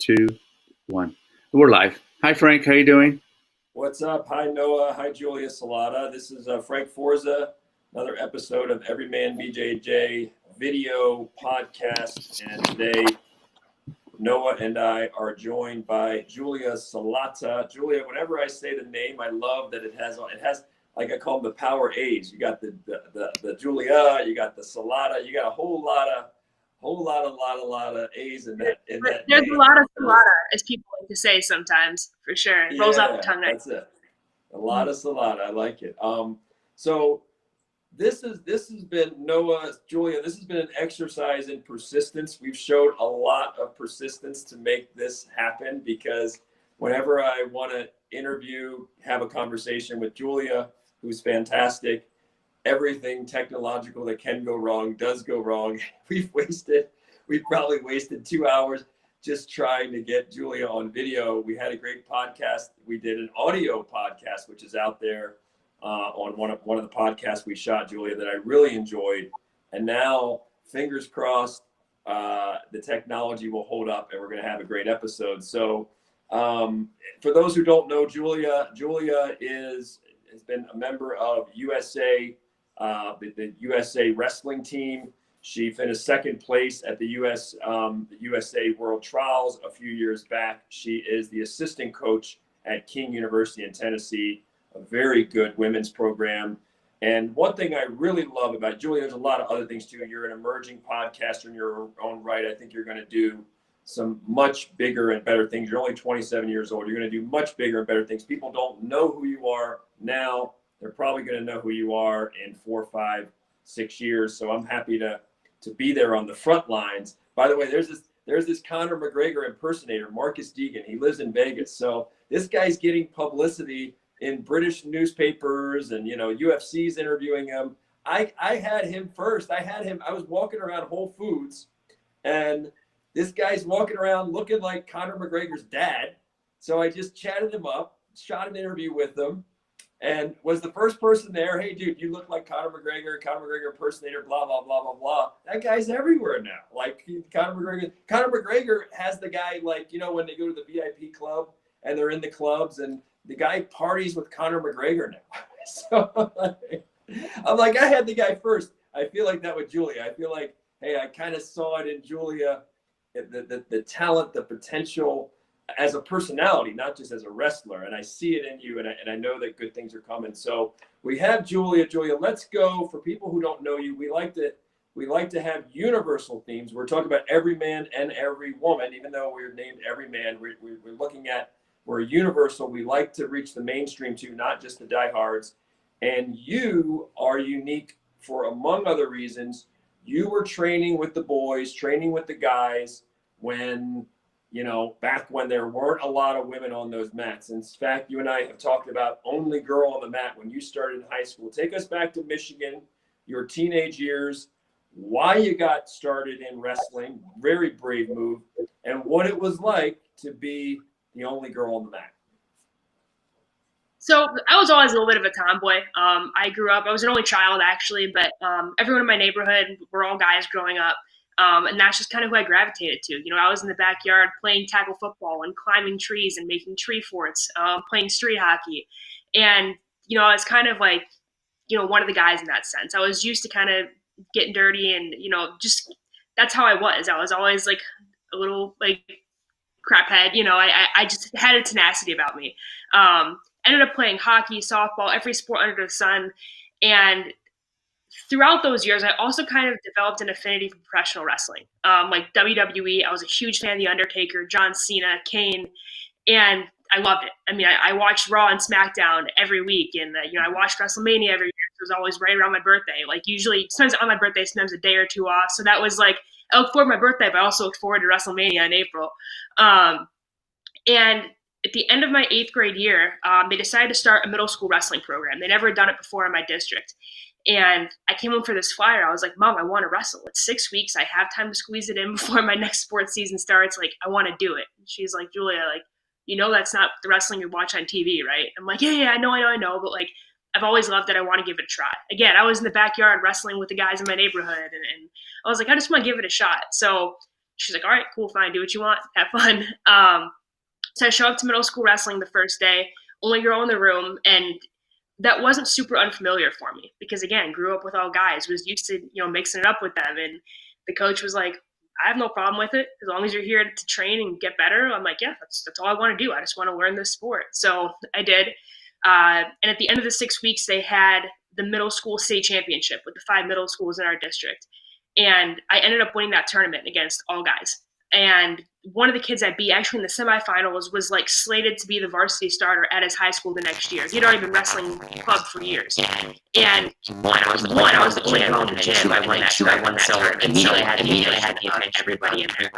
two, one. We're live. Hi, Frank. How you doing? What's up? Hi, Noah. Hi, Julia Salata. This is Frank Forza, another episode of Everyman BJJ video podcast. And today, Noah and I are joined by Julia Salata. Julia, whenever I say the name, I love that it has like I call them the power A's. You got the Julia, you got the Salata, you got a whole lot of A's in that. There's name. A lot of Salata, as people like to say sometimes, for sure. It rolls off the tongue. That's it. A lot of Salata. I like it. So this has been Noah, Julia. This has been an exercise in persistence. We've showed a lot of persistence to make this happen because whenever I want to interview, have a conversation with Julia, who's fantastic, everything technological that can go wrong does go wrong. We've probably wasted 2 hours just trying to get Julia on video. We had a great podcast. We did an audio podcast, which is out there on one of the podcasts we shot, Julia, that I really enjoyed. And now, fingers crossed, the technology will hold up and we're going to have a great episode. So for those who don't know Julia has been a member of USA, the USA wrestling team. She finished second place at the USA World Trials a few years back. She is the assistant coach at King University in Tennessee, a very good women's program. And one thing I really love about Julia, there's a lot of other things too. You're an emerging podcaster in your own right. I think you're going to do some much bigger and better things. You're only 27 years old. You're going to do much bigger and better things. People don't know who you are now. They're probably going to know who you are in 4, 5, 6 years. So I'm happy to be there on the front lines. By the way, there's this Conor McGregor impersonator, Marcus Deegan. He lives in Vegas. So this guy's getting publicity in British newspapers and, UFC's interviewing him. I had him first. I was walking around Whole Foods and this guy's walking around looking like Conor McGregor's dad. So I just chatted him up, shot an interview with him, and was the first person there. Hey, dude, you look like Conor McGregor impersonator, blah, blah, blah, blah, blah. That guy's everywhere now. Like Conor McGregor has the guy, like, when they go to the VIP club and they're in the clubs and the guy parties with Conor McGregor now. So I'm like, I had the guy first. I feel like that with Julia. I feel like, hey, I kind of saw it in Julia, the talent, the potential as a personality, not just as a wrestler. And I see it in you, and I know that good things are coming. So we have Julia. Julia, let's go. For people who don't know you, we like to have universal themes. We're talking about every man and every woman, even though we're named every man. We're looking at, we're universal. We like to reach the mainstream too, not just the diehards. And you are unique for, among other reasons, you were training with the boys, training with the guys when, back when there weren't a lot of women on those mats. In fact, you and I have talked about only girl on the mat when you started in high school. Take us back to Michigan, your teenage years, why you got started in wrestling, very brave move, and what it was like to be the only girl on the mat. So I was always a little bit of a tomboy. I was an only child actually, but everyone in my neighborhood were all guys growing up. And that's just kind of who I gravitated to. I was in the backyard playing tackle football and climbing trees and making tree forts, playing street hockey. And, I was kind of like, one of the guys in that sense. I was used to kind of getting dirty and, just that's how I was. I was always like a little like crap head. I just had a tenacity about me. Ended up playing hockey, softball, every sport under the sun. And throughout those years, I also kind of developed an affinity for professional wrestling. Like WWE, I was a huge fan of The Undertaker, John Cena, Kane, and I loved it. I mean, I watched Raw and SmackDown every week, and I watched WrestleMania every year. It was always right around my birthday. Like usually, sometimes on my birthday, sometimes a day or two off. So that was like, I look forward to my birthday, but I also look forward to WrestleMania in April. And at the end of my 8th grade year, they decided to start a middle school wrestling program. They never had done it before in my district. And I came home for this flyer. I was like, Mom, I want to wrestle. It's 6 weeks. I have time to squeeze it in before my next sports season starts. Like, I want to do it. And she's like, Julia, like, that's not the wrestling you watch on TV, right? I'm like, yeah, I know. But like, I've always loved it. I want to give it a try. Again, I was in the backyard wrestling with the guys in my neighborhood. And I was like, I just want to give it a shot. So she's like, all right, cool, fine, do what you want, have fun. So I show up to middle school wrestling the first day, only girl in the room, and that wasn't super unfamiliar for me because, again, grew up with all guys, was used to, mixing it up with them. And the coach was like, I have no problem with it as long as you're here to train and get better. I'm like, yeah, that's all I want to do. I just want to learn this sport. So I did. And at the end of the 6 weeks, they had the middle school state championship with the 5 middle schools in our district. And I ended up winning that tournament against all guys. And one of the kids I beat actually in the semifinals was like slated to be the varsity starter at his high school the next year. He'd already been wrestling club for years. And I was the only girl in the gym. I won that. So immediately I had to pay attention to everybody in there.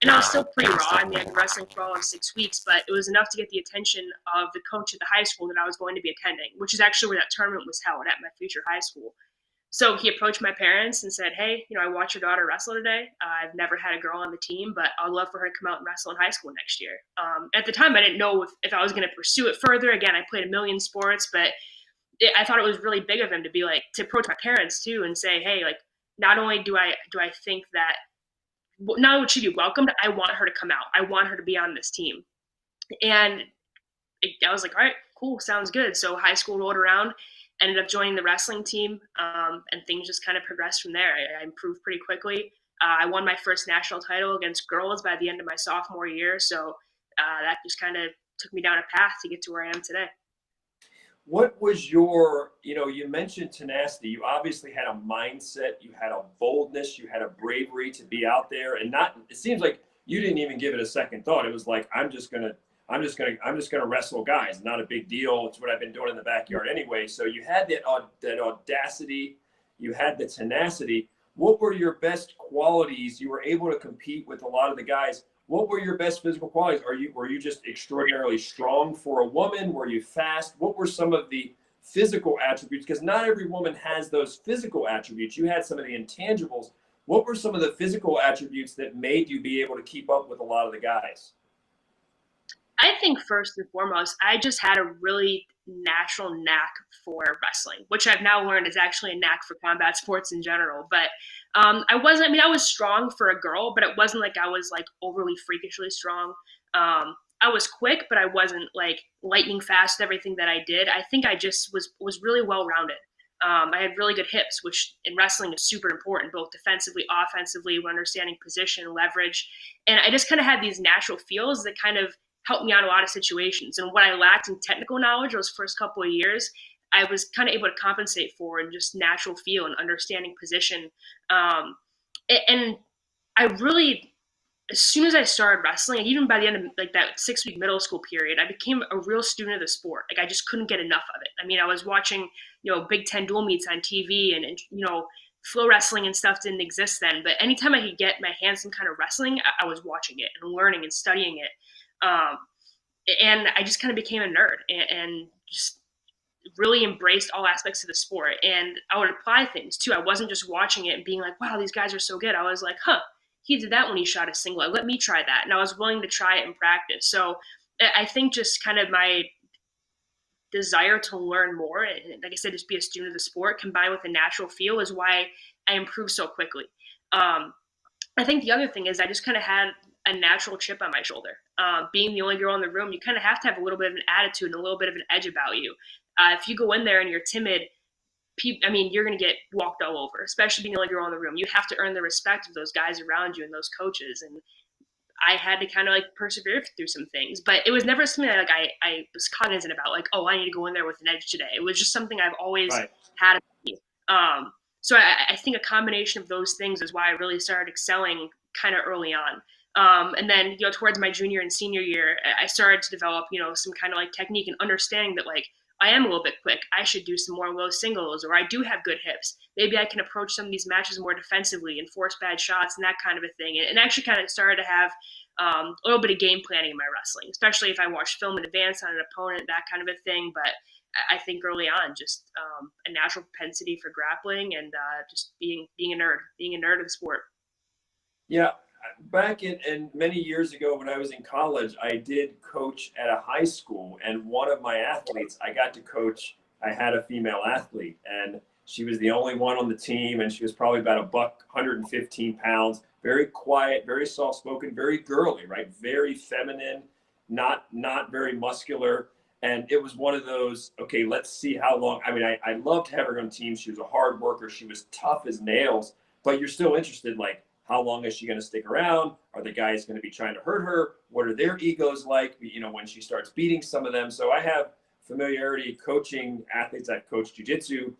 And I was still pretty raw. I mean, I'd been wrestling for all of 6 weeks, but it was enough to get the attention of the coach at the high school that I was going to be attending, which is actually where that tournament was held, at my future high school. So he approached my parents and said, hey, I watched your daughter wrestle today. I've never had a girl on the team, but I'd love for her to come out and wrestle in high school next year. At the time, I didn't know if I was going to pursue it further. Again, I played a million sports, but I thought it was really big of him to approach my parents too and say, hey, like, not only do I think that not only would she be welcomed, I want her to come out. I want her to be on this team. And I was like, all right, cool, sounds good. So high school rolled around. Ended up joining the wrestling team, and things just kind of progressed from there. I improved pretty quickly. I won my first national title against girls by the end of my sophomore year. So that just kind of took me down a path to get to where I am today. What was your, you mentioned tenacity. You obviously had a mindset, you had a boldness, you had a bravery to be out there, and it seems like you didn't even give it a second thought. It was like, I'm just gonna wrestle guys. Not a big deal. It's what I've been doing in the backyard anyway. So you had that audacity, you had the tenacity. What were your best qualities? You were able to compete with a lot of the guys. What were your best physical qualities? Were you just extraordinarily strong for a woman? Were you fast? What were some of the physical attributes? Because not every woman has those physical attributes. You had some of the intangibles. What were some of the physical attributes that made you be able to keep up with a lot of the guys? I think first and foremost, I just had a really natural knack for wrestling, which I've now learned is actually a knack for combat sports in general. But I was strong for a girl, but it wasn't like I was like overly freakishly strong. I was quick, but I wasn't like lightning fast at everything that I did. I think I just was really well-rounded. I had really good hips, which in wrestling is super important, both defensively, offensively, when understanding position, leverage. And I just kind of had these natural feels that kind of helped me out a lot of situations. And what I lacked in technical knowledge those first couple of years, I was kind of able to compensate for in just natural feel and understanding position. And I really, as soon as I started wrestling, even by the end of like that 6-week middle school period, I became a real student of the sport. Like I just couldn't get enough of it. I mean, I was watching, Big Ten dual meets on TV and flow wrestling and stuff didn't exist then. But anytime I could get my hands on kind of wrestling, I was watching it and learning and studying it. And I just kind of became a nerd and just really embraced all aspects of the sport. And I would apply things too. I wasn't just watching it and being like, wow, these guys are so good. I was like, he did that when he shot a singlet. Let me try that. And I was willing to try it in practice. So I think just kind of my desire to learn more, and like I said, just be a student of the sport combined with a natural feel is why I improved so quickly. I think the other thing is I just kind of had a natural chip on my shoulder. Being the only girl in the room, you kind of have to have a little bit of an attitude and a little bit of an edge about you. If you go in there and you're timid, you're going to get walked all over, especially being the only girl in the room. You have to earn the respect of those guys around you and those coaches. And I had to kind of like persevere through some things, but it was never something that like I was cognizant about, like, oh, I need to go in there with an edge today. It was just something I've always had. So I think a combination of those things is why I really started excelling kind of early on. And then, towards my junior and senior year, I started to develop, some kind of like technique and understanding that like, I am a little bit quick. I should do some more low singles, or I do have good hips. Maybe I can approach some of these matches more defensively and force bad shots and that kind of a thing. And actually kind of started to have a little bit of game planning in my wrestling, especially if I watched film in advance on an opponent, that kind of a thing. But I think early on, just a natural propensity for grappling and just being a nerd of the sport. Yeah. Back in many years ago when I was in college, I did coach at a high school, and one of my athletes I got to coach, I had a female athlete, and she was the only one on the team, and she was probably about 115 pounds, very quiet, very soft-spoken, very girly, right? Very feminine, not very muscular. And it was one of those, okay, let's see how long. I mean, I loved having her on team. She was a hard worker. She was tough as nails, but you're still interested, like, how long is she going to stick around? Are the guys going to be trying to hurt her? What are their egos like, you know, when she starts beating some of them? So I have familiarity coaching athletes. I've coached jiu-jitsu,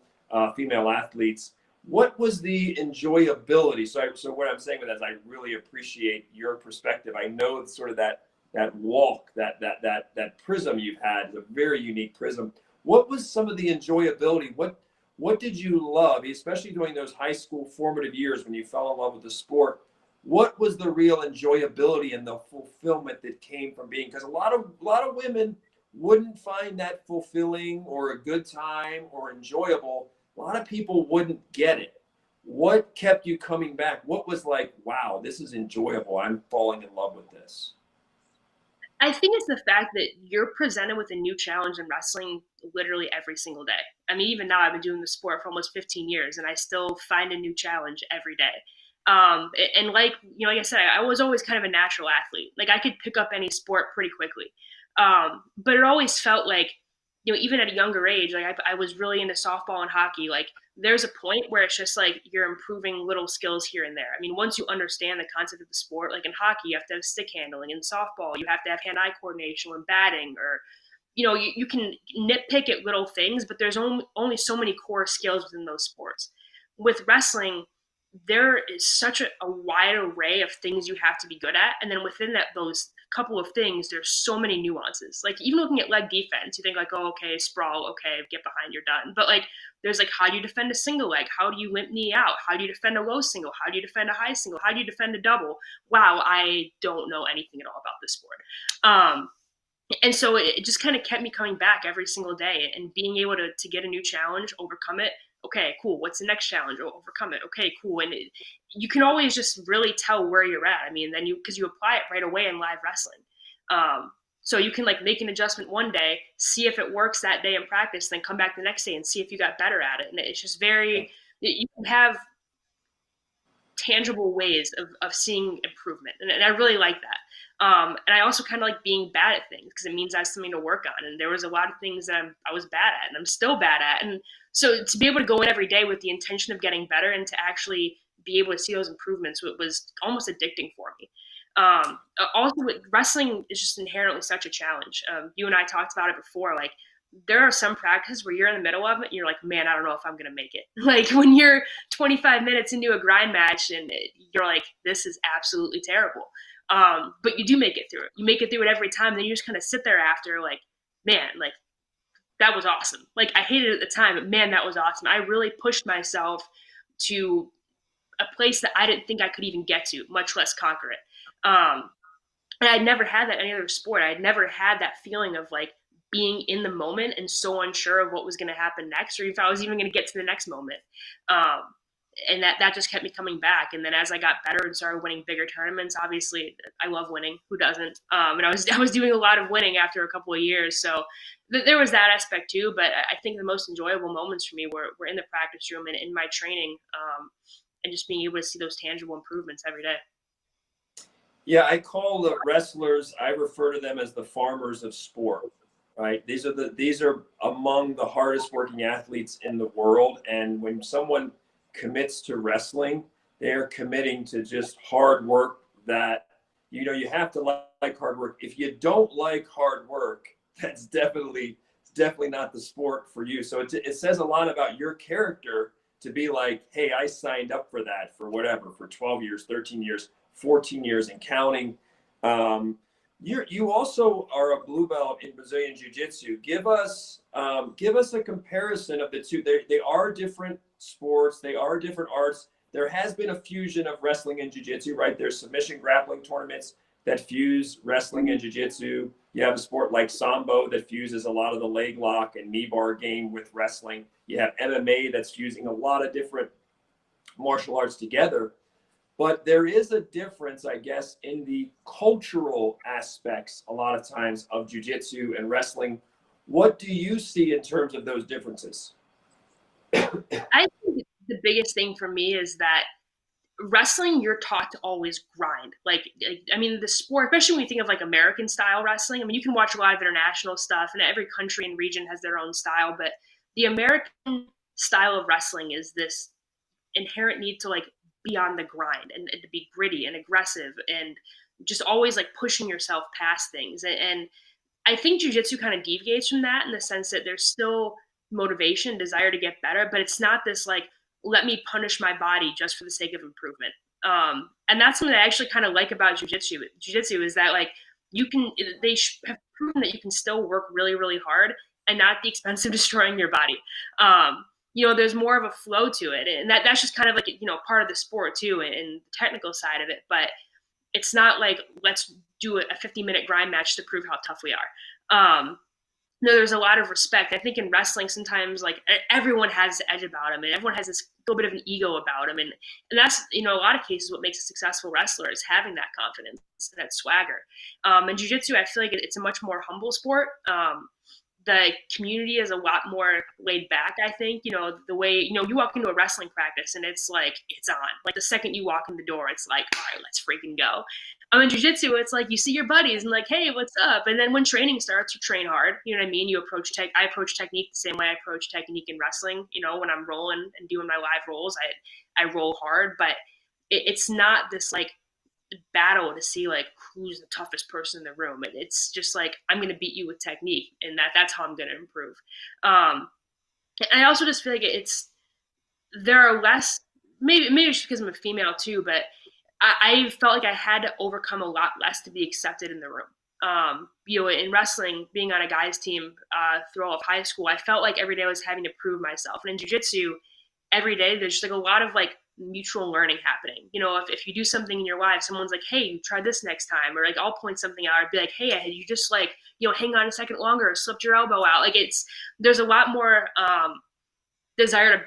female athletes. What was the enjoyability? So what I'm saying with that is I really appreciate your perspective. I know sort of that walk, that prism you've had is a very unique prism. What was some of the enjoyability? What did you love, especially during those high school formative years when you fell in love with the sport? What was the real enjoyability and the fulfillment that came from being? Because a lot of women wouldn't find that fulfilling or a good time or enjoyable. A lot of people wouldn't get it. What kept you coming back? What was like, wow, this is enjoyable. I'm falling in love with this. I think it's the fact that you're presented with a new challenge in wrestling literally every single day. I mean, even now I've been doing the sport for almost 15 years and I still find a new challenge every day. And like, you know, like I said, I was always kind of a natural athlete. Like I could pick up any sport pretty quickly. But it always felt like, you know, even at a younger age, like I was really into softball and hockey. Like there's a point where it's just like you're improving little skills here and there. I mean, once you understand the concept of the sport, like in hockey, you have to have stick handling. In softball, you have to have hand-eye coordination when batting, or, you know, you can nitpick at little things, but there's only so many core skills within those sports. With wrestling, there is such a wide array of things you have to be good at. And then within those couple of things, there's so many nuances. Like even looking at leg defense, you think like, oh, okay, sprawl, okay, get behind, you're done. But like, there's like, how do you defend a single leg? How do you limp knee out? How do you defend a low single? How do you defend a high single? How do you defend a double? Wow, I don't know anything at all about this sport. And so it just kind of kept me coming back every single day and being able to get a new challenge, overcome it. Okay, cool. What's the next challenge? Oh, overcome it. Okay, cool. And you can always just really tell where you're at. I mean, then because you apply it right away in live wrestling. So you can like make an adjustment one day, see if it works that day in practice, then come back the next day and see if you got better at it. And it's just you can have tangible ways of seeing improvement. And I really like that. And I also kind of like being bad at things because it means I have something to work on. And there was a lot of things that I was bad at and I'm still bad at. And so to be able to go in every day with the intention of getting better and to actually be able to see those improvements was almost addicting for me. Also, wrestling is just inherently such a challenge. You and I talked about it before. Like, there are some practices where you're in the middle of it and you're like, man, I don't know if I'm going to make it. Like when you're 25 minutes into a grind match and you're like, this is absolutely terrible. But you do make it through it. You make it through it every time. Then you just kind of sit there after like, man, like that was awesome. Like I hated it at the time, but man, that was awesome. I really pushed myself to a place that I didn't think I could even get to, much less conquer it. And I'd never had that in any other sport. I'd never had that feeling of like being in the moment and so unsure of what was going to happen next, or if I was even going to get to the next moment. And that just kept me coming back. And then as I got better and started winning bigger tournaments, obviously I love winning. Who doesn't? And I was doing a lot of winning after a couple of years. So there was that aspect too. But I think the most enjoyable moments for me were in the practice room and in my training, and just being able to see those tangible improvements every day. Yeah, I call the wrestlers, I refer to them as the farmers of sport, right? These are among the hardest working athletes in the world. And when someone commits to wrestling, they're committing to just hard work that, you know, you have to like hard work. If you don't like hard work, that's definitely not the sport for you. So it says a lot about your character to be like, hey, I signed up for that for whatever, for 12 years, 13 years, 14 years and counting. You also are a blue belt in Brazilian Jiu Jitsu. Give us a comparison of the two. They are different sports. They are different arts. There has been a fusion of wrestling and Jiu Jitsu, right? There's submission grappling tournaments that fuse wrestling and Jiu Jitsu. You have a sport like Sambo that fuses a lot of the leg lock and knee bar game with wrestling. You have MMA that's fusing a lot of different martial arts together. But there is a difference, I guess, in the cultural aspects a lot of times of jiu-jitsu and wrestling. What do you see in terms of those differences? I think the biggest thing for me is that wrestling, you're taught to always grind. I mean, the sport, especially when you think of like American style wrestling, I mean, you can watch a lot of international stuff and every country and region has their own style, but the American style of wrestling is this inherent need to like be on the grind and to be gritty and aggressive and just always like pushing yourself past things. And I think jujitsu kind of deviates from that in the sense that there's still motivation, desire to get better, but it's not this like, let me punish my body just for the sake of improvement. And that's something I actually kind of like about jujitsu. Jujitsu is that like they have proven that you can still work really, really hard and not at the expense of destroying your body. There's more of a flow to it, and that's just kind of like part of the sport too, and the technical side of it. But it's not like let's do a 50-minute grind match to prove how tough we are. No, there's a lot of respect. I think in wrestling, sometimes like everyone has the edge about them, and everyone has this little bit of an ego about them, and that's a lot of cases what makes a successful wrestler is having that confidence, that swagger. In jiu-jitsu, I feel like it's a much more humble sport. The community is a lot more laid back, I think. The way, you walk into a wrestling practice and it's like, it's on. Like the second you walk in the door, it's like, all right, let's freaking go. In jiu-jitsu, it's like you see your buddies and like, hey, what's up? And then when training starts, you train hard. You know what I mean? I approach technique the same way I approach technique in wrestling. When I'm rolling and doing my live rolls, I roll hard, but it's not this like battle to see like who's the toughest person in the room. And it's just like, I'm going to beat you with technique, and that's how I'm going to improve. And I also just feel like there are less, maybe it's because I'm a female too, but I felt like I had to overcome a lot less to be accepted in the room. In wrestling, being on a guys team through all of high school, I felt like every day I was having to prove myself. And in jiu-jitsu, every day there's just like a lot of like mutual learning happening. If you do something in your life, someone's like, hey, you try this next time, or like I'll point something out, I'd be like, hey, you just like, hang on a second longer, or slipped your elbow out. Like there's a lot more desire to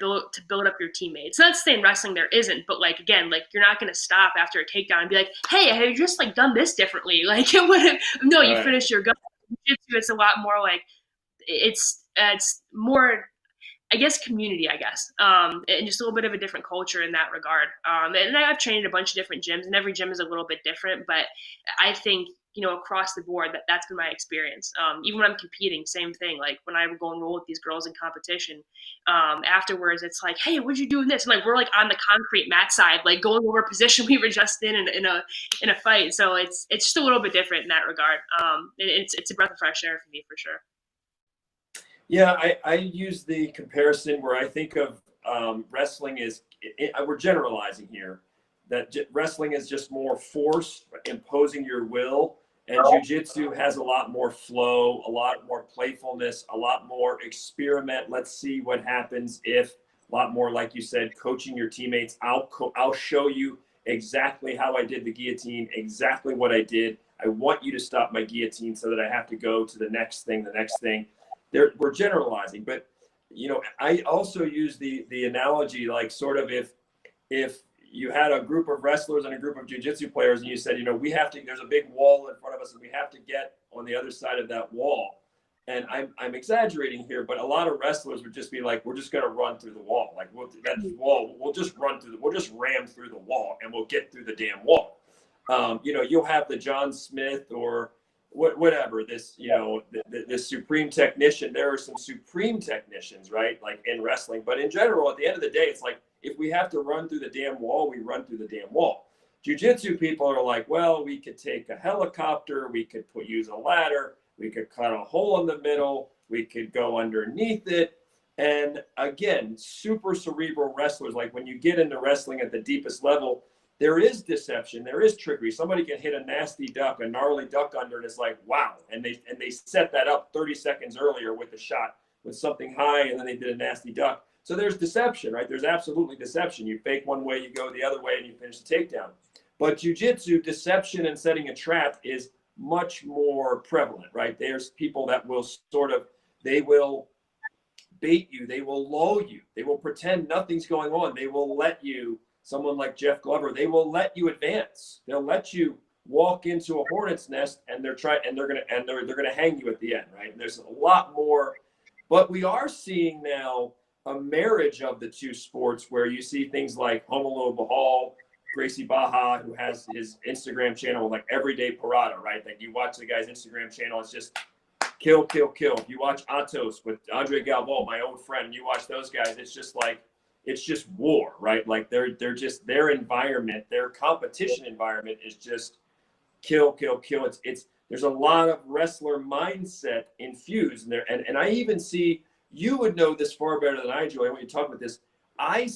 build up your teammates. Not to say in wrestling there isn't, but like again, like you're not going to stop after a takedown and be like, hey, have you just like done this differently? Like it would have, no, you finished your gun. It's a lot more like it's more, I guess, community, and just a little bit of a different culture in that regard. And I've trained at a bunch of different gyms, and every gym is a little bit different, but I think, across the board, that's been my experience. Even when I'm competing, same thing. Like when I would go and roll with these girls in competition, afterwards, it's like, hey, what'd you do in this? And like, we're like on the concrete mat side, like going over a position we were just in a fight. So it's just a little bit different in that regard. And it's a breath of fresh air for me, for sure. Yeah, I use the comparison where I think of wrestling we're generalizing here, that wrestling is just more force, imposing your will, and jiu-jitsu has a lot more flow, a lot more playfulness, a lot more experiment. Let's see what happens if, a lot more, like you said, coaching your teammates. I'll show you exactly how I did the guillotine, exactly what I did. I want you to stop my guillotine so that I have to go to the next thing. We're generalizing, but I also use the analogy, like sort of if you had a group of wrestlers and a group of jiu-jitsu players, and you said, there's a big wall in front of us, and we have to get on the other side of that wall. And I'm exaggerating here, but a lot of wrestlers would just be like, we're just going to run through the wall. Like we'll just ram through the wall, and we'll get through the damn wall. You'll have the John Smith or whatever, this supreme technician. There are some supreme technicians, right? Like in wrestling, but in general, at the end of the day, it's like, if we have to run through the damn wall, we run through the damn wall. Jiu-jitsu people are like, well, we could take a helicopter, we could use a ladder, we could cut a hole in the middle, we could go underneath it. And again, super cerebral wrestlers, like when you get into wrestling at the deepest level, there is deception, there is trickery. Somebody can hit a nasty duck, a gnarly duck under, and it's like, wow. And they set that up 30 seconds earlier with a shot with something high, and then they did a nasty duck. So there's deception, right? There's absolutely deception. You fake one way, you go the other way, and you finish the takedown. But jiu-jitsu, deception and setting a trap is much more prevalent, right? There's people that will they will bait you, they will lull you, they will pretend nothing's going on, they will let you, someone like Jeff Glover, they will let you advance. They'll let you walk into a hornet's nest, and they're gonna hang you at the end, right? And there's a lot more, but we are seeing now a marriage of the two sports where you see things like Honolulu Bahal, Gracie Baja, who has his Instagram channel, like Everyday Parada, right? Like you watch the guy's Instagram channel, it's just kill, kill, kill. You watch Atos with Andre Galvo, my old friend, and you watch those guys, it's just like, it's just war, right? Like they're just, their environment, their competition environment is just kill, kill, kill. There's a lot of wrestler mindset infused in there. And I even see, you would know this far better than I, Joey, when you talk about this. I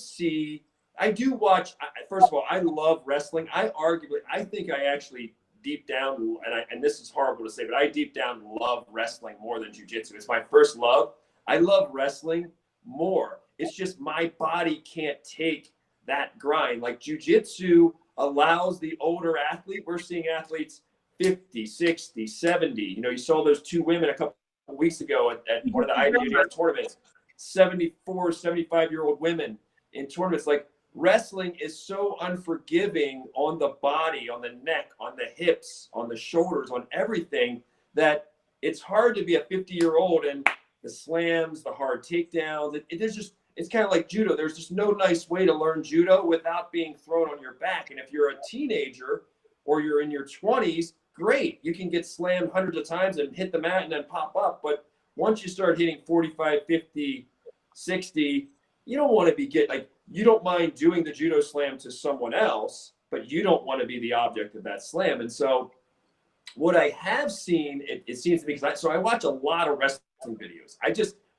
do watch, first of all, I love wrestling. I think I actually deep down, and this is horrible to say, but I deep down love wrestling more than jiu-jitsu. It's my first love. I love wrestling more. It's just my body can't take that grind. Like jiu-jitsu allows the older athlete. We're seeing athletes 50, 60, 70. You know, you saw those two women a couple of weeks ago at one of the IBJJF tournaments, 74, 75-year-old women in tournaments. Like wrestling is so unforgiving on the body, on the neck, on the hips, on the shoulders, on everything, that it's hard to be a 50-year-old and the slams, the hard takedowns. It's kind of like judo. There's just no nice way to learn judo without being thrown on your back. And if you're a teenager or you're in your 20s, great. You can get slammed hundreds of times and hit the mat and then pop up. But once you start hitting 45, 50, 60, you don't want to you don't mind doing the judo slam to someone else, but you don't want to be the object of that slam. And so what I have seen, it seems to me, so I watch a lot of wrestling videos.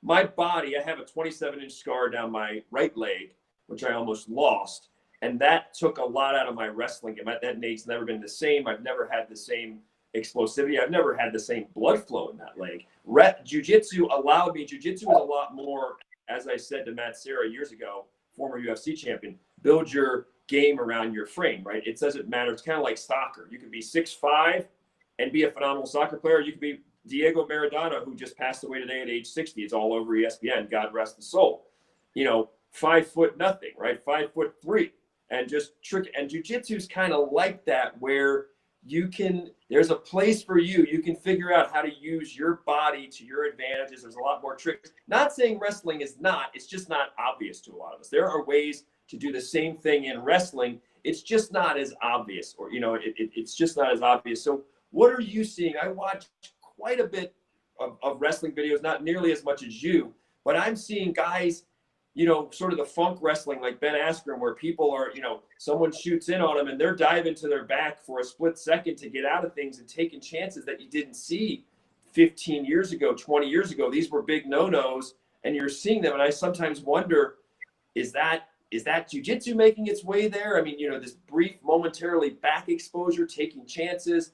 My body, I have a 27-inch scar down my right leg, which I almost lost. And that took a lot out of my wrestling game. That leg's never been the same. I've never had the same explosivity. I've never had the same blood flow in that leg. Jiu-jitsu allowed me. Jiu-jitsu is a lot more, as I said to Matt Serra years ago, former UFC champion, build your game around your frame, right? It doesn't matter. It's kind of like soccer. You can be 6'5" and be a phenomenal soccer player. You could be Diego Maradona, who just passed away today at age 60. It's all over ESPN. God rest his soul. 5 foot nothing, right? 5'3", and just trick. And jiu-jitsu is kind of like that, where there's a place for you. You can figure out how to use your body to your advantages. There's a lot more tricks. Not saying wrestling is not, it's just not obvious to a lot of us. There are ways to do the same thing in wrestling. It's just not as obvious, or, it's just not as obvious. So what are you seeing? I watch quite a bit of wrestling videos, not nearly as much as you, but I'm seeing guys, sort of the funk wrestling, like Ben Askren, where people are, someone shoots in on them and they're diving to their back for a split second to get out of things and taking chances that you didn't see 15 years ago, 20 years ago. These were big no-nos, and you're seeing them. And I sometimes wonder, is that jiu-jitsu making its way there? I mean, this brief momentarily back exposure, taking chances.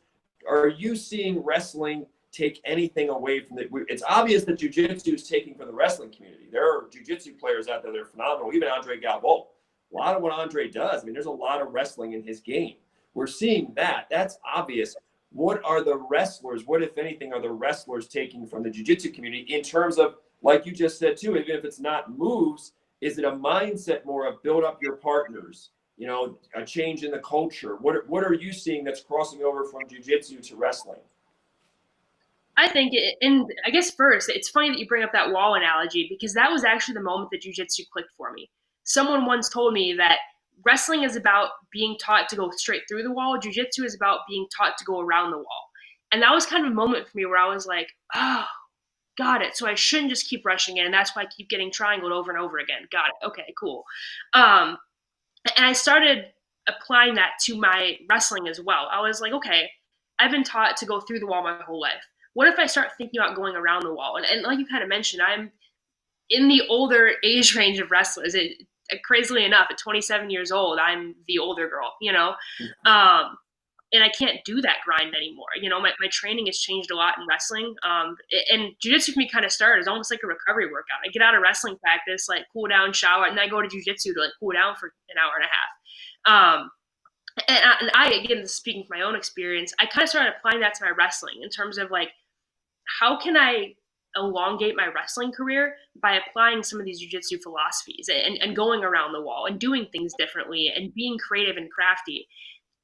Are you seeing wrestling take anything away from it? It's obvious that jiu-jitsu is taking from the wrestling community. There are jiu-jitsu players out there that are phenomenal. Even Andre Galvo. A lot of what Andre does, I mean, there's a lot of wrestling in his game. We're seeing that. That's obvious. What are the wrestlers, what, if anything, are the wrestlers taking from the jiu-jitsu community in terms of, like you just said too, even if it's not moves, is it a mindset more of build up your partners, a change in the culture? What are you seeing that's crossing over from jiu-jitsu to wrestling? I think, and I guess first, it's funny that you bring up that wall analogy, because that was actually the moment that jiu-jitsu clicked for me. Someone once told me that wrestling is about being taught to go straight through the wall. Jiu-jitsu is about being taught to go around the wall. And that was kind of a moment for me where I was like, oh, got it. So I shouldn't just keep rushing in. And that's why I keep getting triangled over and over again. Got it. Okay, cool. And I started applying that to my wrestling as well. I was like, okay, I've been taught to go through the wall my whole life. What if I start thinking about going around the wall? And like you kind of mentioned, I'm in the older age range of wrestlers. Crazily enough, at 27 years old, I'm the older girl, and I can't do that grind anymore. My training has changed a lot in wrestling. And jiu-jitsu for me kind of started as almost like a recovery workout. I get out of wrestling practice, like cool down, shower, and then I go to jiu-jitsu to like cool down for an hour and a half. And I, again, speaking from my own experience, I kind of started applying that to my wrestling in terms of like, how can I elongate my wrestling career by applying some of these jiu-jitsu philosophies and going around the wall and doing things differently and being creative and crafty.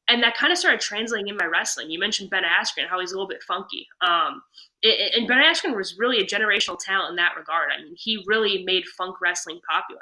And that kind of started translating in my wrestling. You mentioned Ben Askren, how he's a little bit funky. And Ben Askren was really a generational talent in that regard. I mean, he really made funk wrestling popular.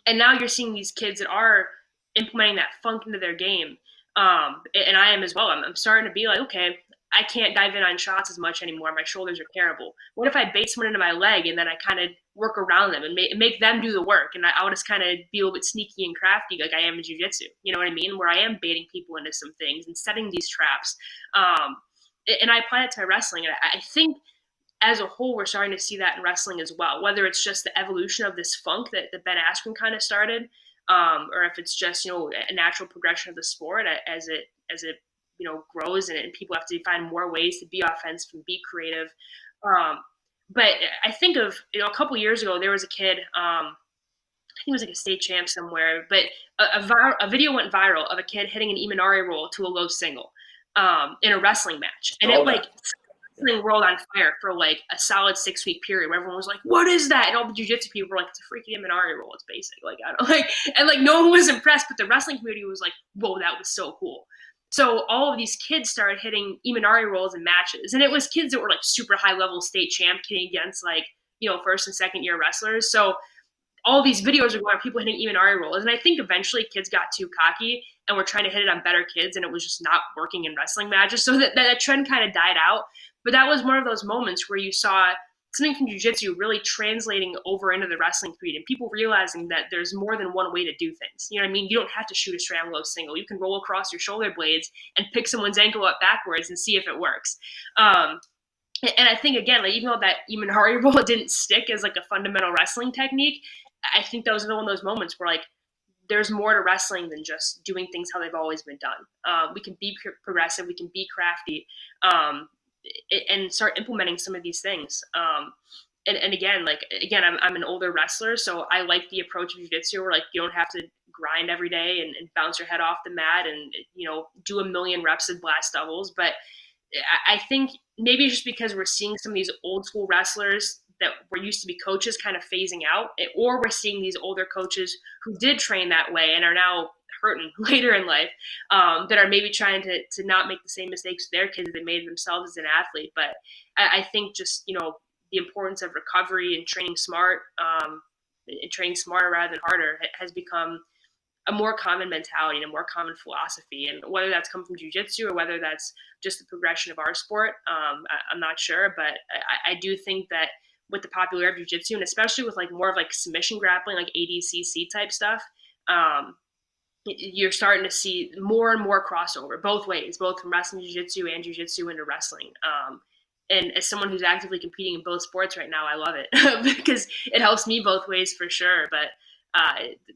And now you're seeing these kids that are implementing that funk into their game. And I am as well. I'm starting to be like, okay, I can't dive in on shots as much anymore. My shoulders are terrible. What if I bait someone into my leg and then I kind of work around them and make them do the work? And I would just kind of be a little bit sneaky and crafty like I am in jiu-jitsu. You know what I mean? Where I am baiting people into some things and setting these traps. And I apply it to my wrestling. And I think as a whole, we're starting to see that in wrestling as well, whether it's just the evolution of this funk that Ben Askren kind of started, or if it's just, a natural progression of the sport as it grows and people have to find more ways to be offensive and be creative. But I think of, a couple years ago, there was a kid, I think it was like a state champ somewhere, but a video went viral of a kid hitting an Imanari roll to a low single in a wrestling match. And wrestling world on fire for like a solid 6-week period where everyone was like, what is that? And all the jiu-jitsu people were like, it's a freaking Imanari roll. It's basic. Like, I don't and no one was impressed, but the wrestling community was like, whoa, that was so cool. So all of these kids started hitting Imanari rolls in matches. And it was kids that were like super high level state champ hitting against like, first and second year wrestlers. So all these videos are going on people hitting Imanari rolls. And I think eventually kids got too cocky and were trying to hit it on better kids and it was just not working in wrestling matches. So that trend kind of died out. But that was one of those moments where you saw something from jiu-jitsu really translating over into the wrestling field and people realizing that there's more than one way to do things. You know what I mean? You don't have to shoot a straight low single. You can roll across your shoulder blades and pick someone's ankle up backwards and see if it works. And I think, again, like even though that Imanari roll didn't stick as like a fundamental wrestling technique, I think that was one of those moments where like there's more to wrestling than just doing things how they've always been done. We can be progressive. We can be crafty. And start implementing some of these things. And again, I'm an older wrestler, so I like the approach of jiu-jitsu where like you don't have to grind every day and bounce your head off the mat and do a million reps of blast doubles. But I think maybe just because we're seeing some of these old school wrestlers that were used to be coaches kind of phasing out, or we're seeing these older coaches who did train that way and are now hurting later in life, that are maybe trying to not make the same mistakes with their kids that they made themselves as an athlete. But I think just, the importance of recovery and training smart, and training smarter rather than harder has become a more common mentality and a more common philosophy. And whether that's come from jiu-jitsu or whether that's just the progression of our sport, I'm not sure. But I do think that with the popularity of jiu-jitsu, and especially with like more of like submission grappling, like ADCC type stuff, you're starting to see more and more crossover both ways, both from wrestling jiu-jitsu and jiu-jitsu into wrestling. And as someone who's actively competing in both sports right now, I love it because it helps me both ways for sure. But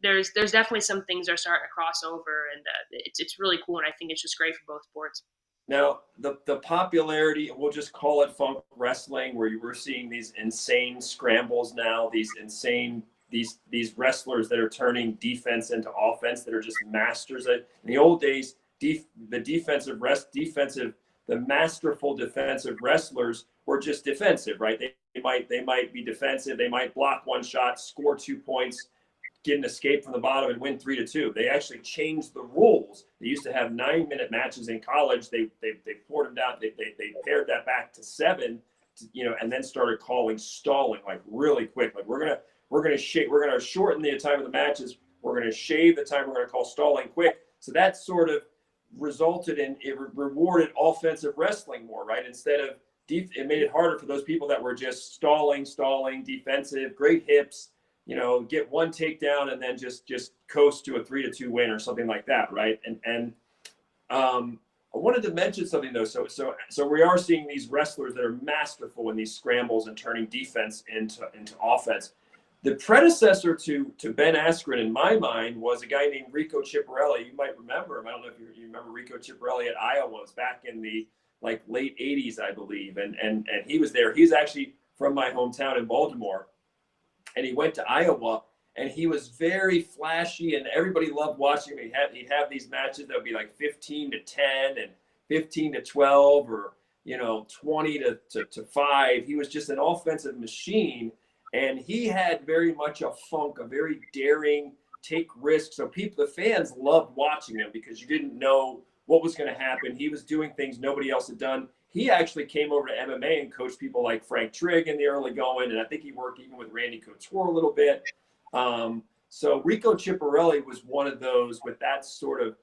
there's definitely some things that are starting to cross over, and it's really cool. And I think it's just great for both sports. Now, the popularity, we'll just call it funk wrestling, where you were seeing these insane scrambles now, these insane these wrestlers that are turning defense into offense, that are just masters at. In the old days, the masterful defensive wrestlers were just defensive, right? They might be defensive. They might block one shot, score 2 points, get an escape from the bottom, and win 3-2. They actually changed the rules. They used to have 9-minute matches in college. They poured them down. They pared that back to 7, and then started calling stalling like really quick. Like we're gonna shorten the time of the matches. We're gonna shave the time. We're gonna call stalling quick. So that sort of resulted in it rewarded offensive wrestling more, right? Instead of it made it harder for those people that were just stalling, defensive, great hips, get one takedown and then just coast to a 3-2 win or something like that, right? And I wanted to mention something though. So we are seeing these wrestlers that are masterful in these scrambles and turning defense into offense. The predecessor to Ben Askren, in my mind, was a guy named Rico Chiapparelli. You might remember him. I don't know if you remember Rico Chiapparelli at Iowa. It was back in the late 80s, I believe. And he was there. He's actually from my hometown in Baltimore. And he went to Iowa, and he was very flashy, and everybody loved watching him. He'd have these matches that would be like 15-10 and 15-12 or 20-5. He was just an offensive machine. And he had very much a funk, a very daring, take risks. So the fans loved watching him because you didn't know what was going to happen. He was doing things nobody else had done. He actually came over to MMA and coached people like Frank Trigg in the early going. And I think he worked even with Randy Couture a little bit. So Rico Chiapparelli was one of those with that sort of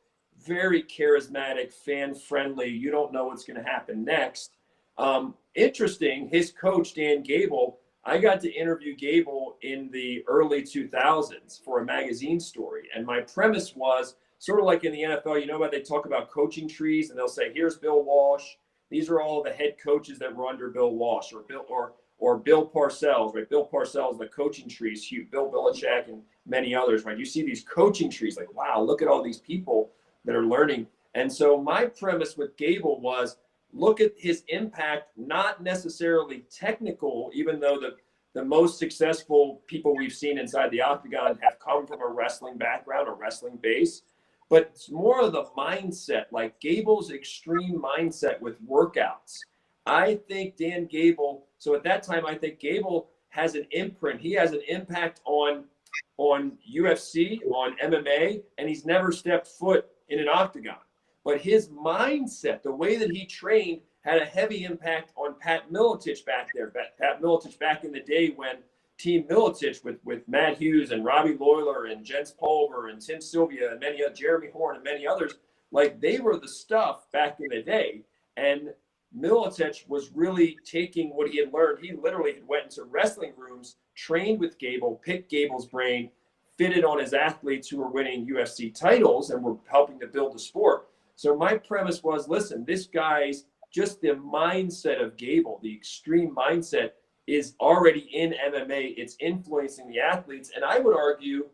very charismatic, fan-friendly, you don't know what's going to happen next. Interesting, his coach, Dan Gable, I got to interview Gable in the early 2000s for a magazine story. And my premise was sort of like in the NFL, you know what, they talk about coaching trees and they'll say, here's Bill Walsh. These are all the head coaches that were under Bill Walsh or Bill Parcells, right? Bill Parcells, the coaching trees, Bill Belichick and many others, right? You see these coaching trees like, wow, look at all these people that are learning. And so my premise with Gable was look at his impact, not necessarily technical, even though the most successful people we've seen inside the octagon have come from a wrestling background or wrestling base, but it's more of the mindset, like Gable's extreme mindset with workouts. I think Dan Gable, so at that time, I think Gable has an imprint. He has an impact on UFC, on MMA, and he's never stepped foot in an octagon. But his mindset, the way that he trained, had a heavy impact on Pat Miletich back there. Pat Miletich back in the day when Team Miletich with Matt Hughes and Robbie Lawler and Jens Pulver and Tim Sylvia and many Jeremy Horn and many others, like they were the stuff back in the day. And Miletich was really taking what he had learned. He literally had went into wrestling rooms, trained with Gable, picked Gable's brain, fitted on his athletes who were winning UFC titles and were helping to build the sport. So my premise was, listen, this guy's just the mindset of Gable, the extreme mindset is already in MMA. It's influencing the athletes. And I would argue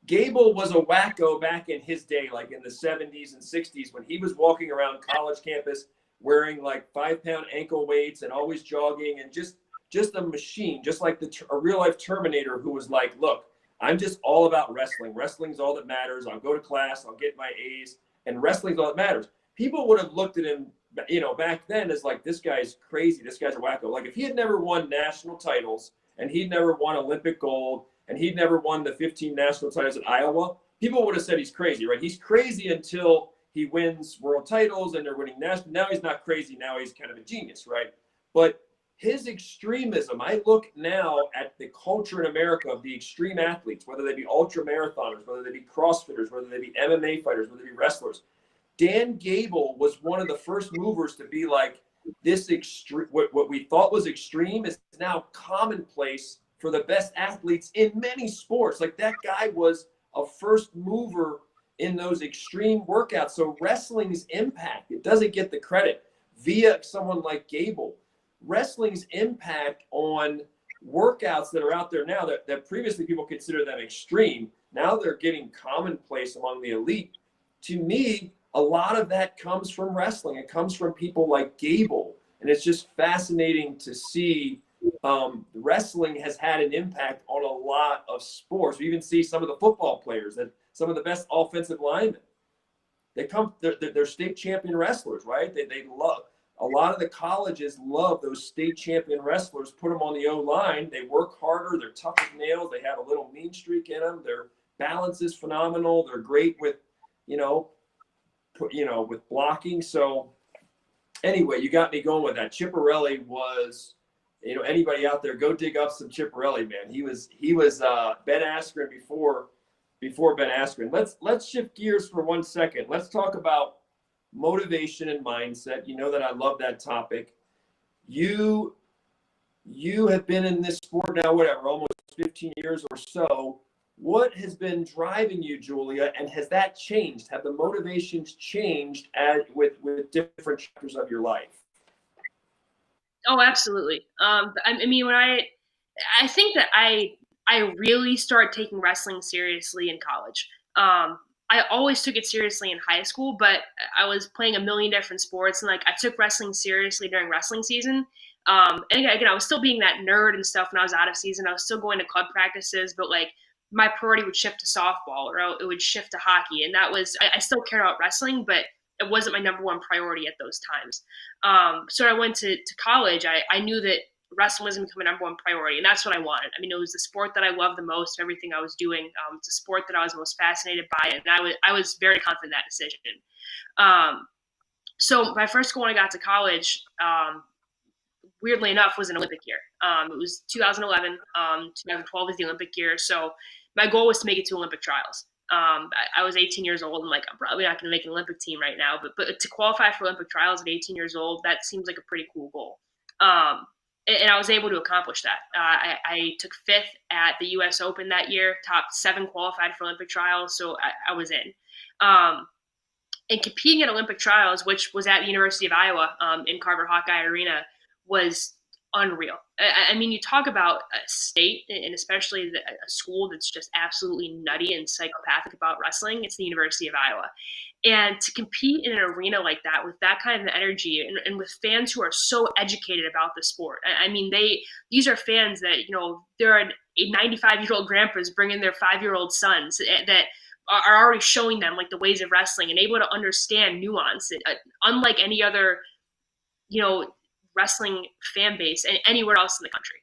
Gable was a wacko back in his day, like in the 70s and 60s when he was walking around college campus wearing like 5-pound ankle weights and always jogging and just a machine, just like a real life Terminator who was like, look, I'm just all about wrestling. Wrestling's all that matters. I'll go to class. I'll get my A's. And wrestling's all that matters. People would have looked at him, back then as like, this guy's crazy. This guy's a wacko. Like if he had never won national titles and he'd never won Olympic gold and he'd never won the 15 national titles at Iowa, people would have said he's crazy, right? He's crazy until he wins world titles and they're winning national. Now he's not crazy. Now he's kind of a genius, right? But his extremism, I look now at the culture in America of the extreme athletes, whether they be ultra marathoners, whether they be CrossFitters, whether they be MMA fighters, whether they be wrestlers. Dan Gable was one of the first movers to be like, this extreme, what we thought was extreme is now commonplace for the best athletes in many sports. Like that guy was a first mover in those extreme workouts. So wrestling's impact, it doesn't get the credit via someone like Gable. Wrestling's impact on workouts that are out there now that previously people consider them extreme, now they're getting commonplace among the elite. To me, a lot of that comes from wrestling. It comes from people like Gable. And it's just fascinating to see wrestling has had an impact on a lot of sports. We even see some of the football players, that some of the best offensive linemen, they're state champion wrestlers, right? They love. A lot of the colleges love those state champion wrestlers, put them on the O-line. They work harder. They're tough as nails. They have a little mean streak in them. Their balance is phenomenal. They're great with, with blocking. So anyway, you got me going with that. Chiapparelli was, anybody out there, go dig up some Chiapparelli, man. He was Ben Askren before Ben Askren. Let's shift gears for 1 second. Let's talk about motivation and mindset. You know that I love that topic. You have been in this sport now, almost 15 years or so. What has been driving you, Julia, and has that changed? Have the motivations changed with different chapters of your life? Oh, absolutely. I mean, when I think that I really started taking wrestling seriously in college. I always took it seriously in high school, but I was playing a million different sports, and like I took wrestling seriously during wrestling season. And again, I was still being that nerd and stuff when I was out of season. I was still going to club practices, but like my priority would shift to softball or it would shift to hockey. And that was, I still cared about wrestling, but it wasn't my number one priority at those times. So I went to college. I knew that wrestling wasn't becoming number one priority, and that's what I wanted. I mean, it was the sport that I loved the most, everything I was doing. It's a sport that I was most fascinated by, and I was very confident in that decision. So my first goal when I got to college, weirdly enough, was an Olympic year. It was 2011. 2012 was the Olympic year. So my goal was to make it to Olympic trials. I was 18 years old. I'm like, I'm probably not going to make an Olympic team right now, but to qualify for Olympic trials at 18 years old, that seems like a pretty cool goal. And I was able to accomplish that. I took 5th at the U.S. Open that year, top 7 qualified for Olympic trials, so I was in. And competing at Olympic trials, which was at the University of Iowa in Carver Hawkeye Arena, was unreal. I mean, you talk about a state, and especially a school that's just absolutely nutty and psychopathic about wrestling. It's the University of Iowa. And to compete in an arena like that with that kind of energy and with fans who are so educated about the sport. I mean, these are fans that, there are 95-year-old grandpas bringing their 5-year-old sons that are already showing them like the ways of wrestling and able to understand nuance, unlike any other, wrestling fan base anywhere else in the country.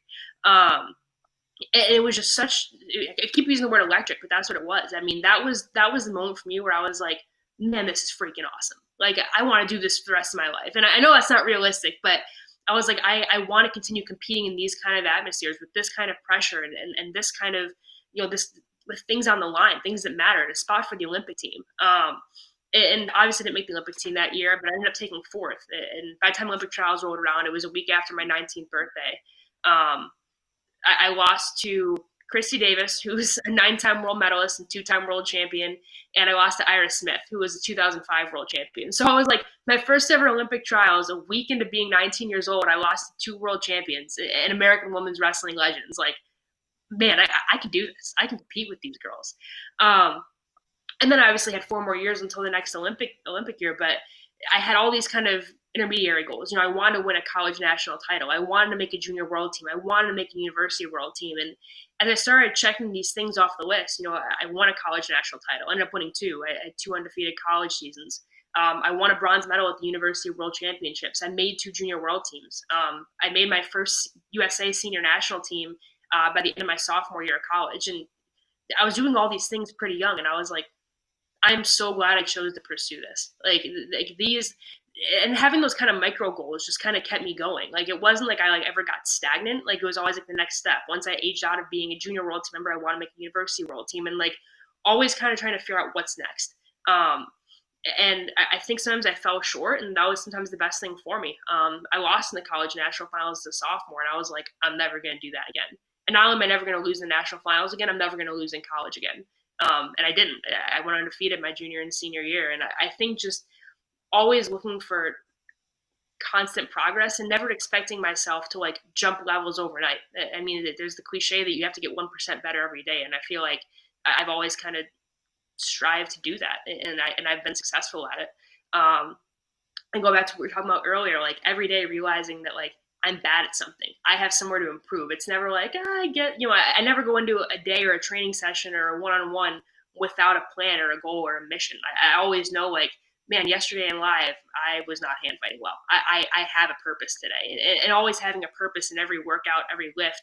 It was just I keep using the word electric, but that's what it was. I mean, that was the moment for me where I was like, man, this is freaking awesome. Like, I want to do this for the rest of my life. And I know that's not realistic, but I was like, I want to continue competing in these kind of atmospheres with this kind of pressure and this kind of, this with things on the line, things that matter, a spot for the Olympic team. And obviously didn't make the Olympic team that year, but I ended up taking 4th. And by the time Olympic trials rolled around, it was a week after my 19th birthday. I lost to Christy Davis, who's a 9-time world medalist and 2-time world champion. And I lost to Ira Smith, who was a 2005 world champion. So I was like, my first ever Olympic trials, a week into being 19 years old, I lost to 2 world champions and American women's wrestling legends. Like, man, I can do this. I can compete with these girls. And then I obviously had 4 more years until the next Olympic year, but I had all these kind of intermediary goals. I wanted to win a college national title. I wanted to make a junior world team. I wanted to make a university world team. And as I started checking these things off the list, I won a college national title. I ended up winning 2. I had 2 undefeated college seasons. I won a bronze medal at the University World Championships. I made 2 junior world teams. I made my first USA senior national team by the end of my sophomore year of college. And I was doing all these things pretty young. And I was like, I'm so glad I chose to pursue this. Like these, and having those kind of micro goals just kind of kept me going. Like, it wasn't like I ever got stagnant. Like, it was always like the next step. Once I aged out of being a junior world team member, I want to make a university world team, and like always kind of trying to figure out what's next. And I think sometimes I fell short, and that was sometimes the best thing for me. I lost in the college national finals as a sophomore, and I was like, I'm never going to do that again. And not only am I never going to lose in the national finals again, I'm never going to lose in college again. And I didn't. I went undefeated my junior and senior year. And I think just always looking for constant progress and never expecting myself to like jump levels overnight. I mean, there's the cliche that you have to get 1% better every day. And I feel like I've always kind of strived to do that. And I've been successful at it. And go back to what we were talking about earlier, like every day realizing that like I'm bad at something. I have somewhere to improve. It's never like, I never go into a day or a training session or a one-on-one without a plan or a goal or a mission. I always know, like, man, yesterday in live, I was not hand fighting well. I have a purpose today. And always having a purpose in every workout, every lift,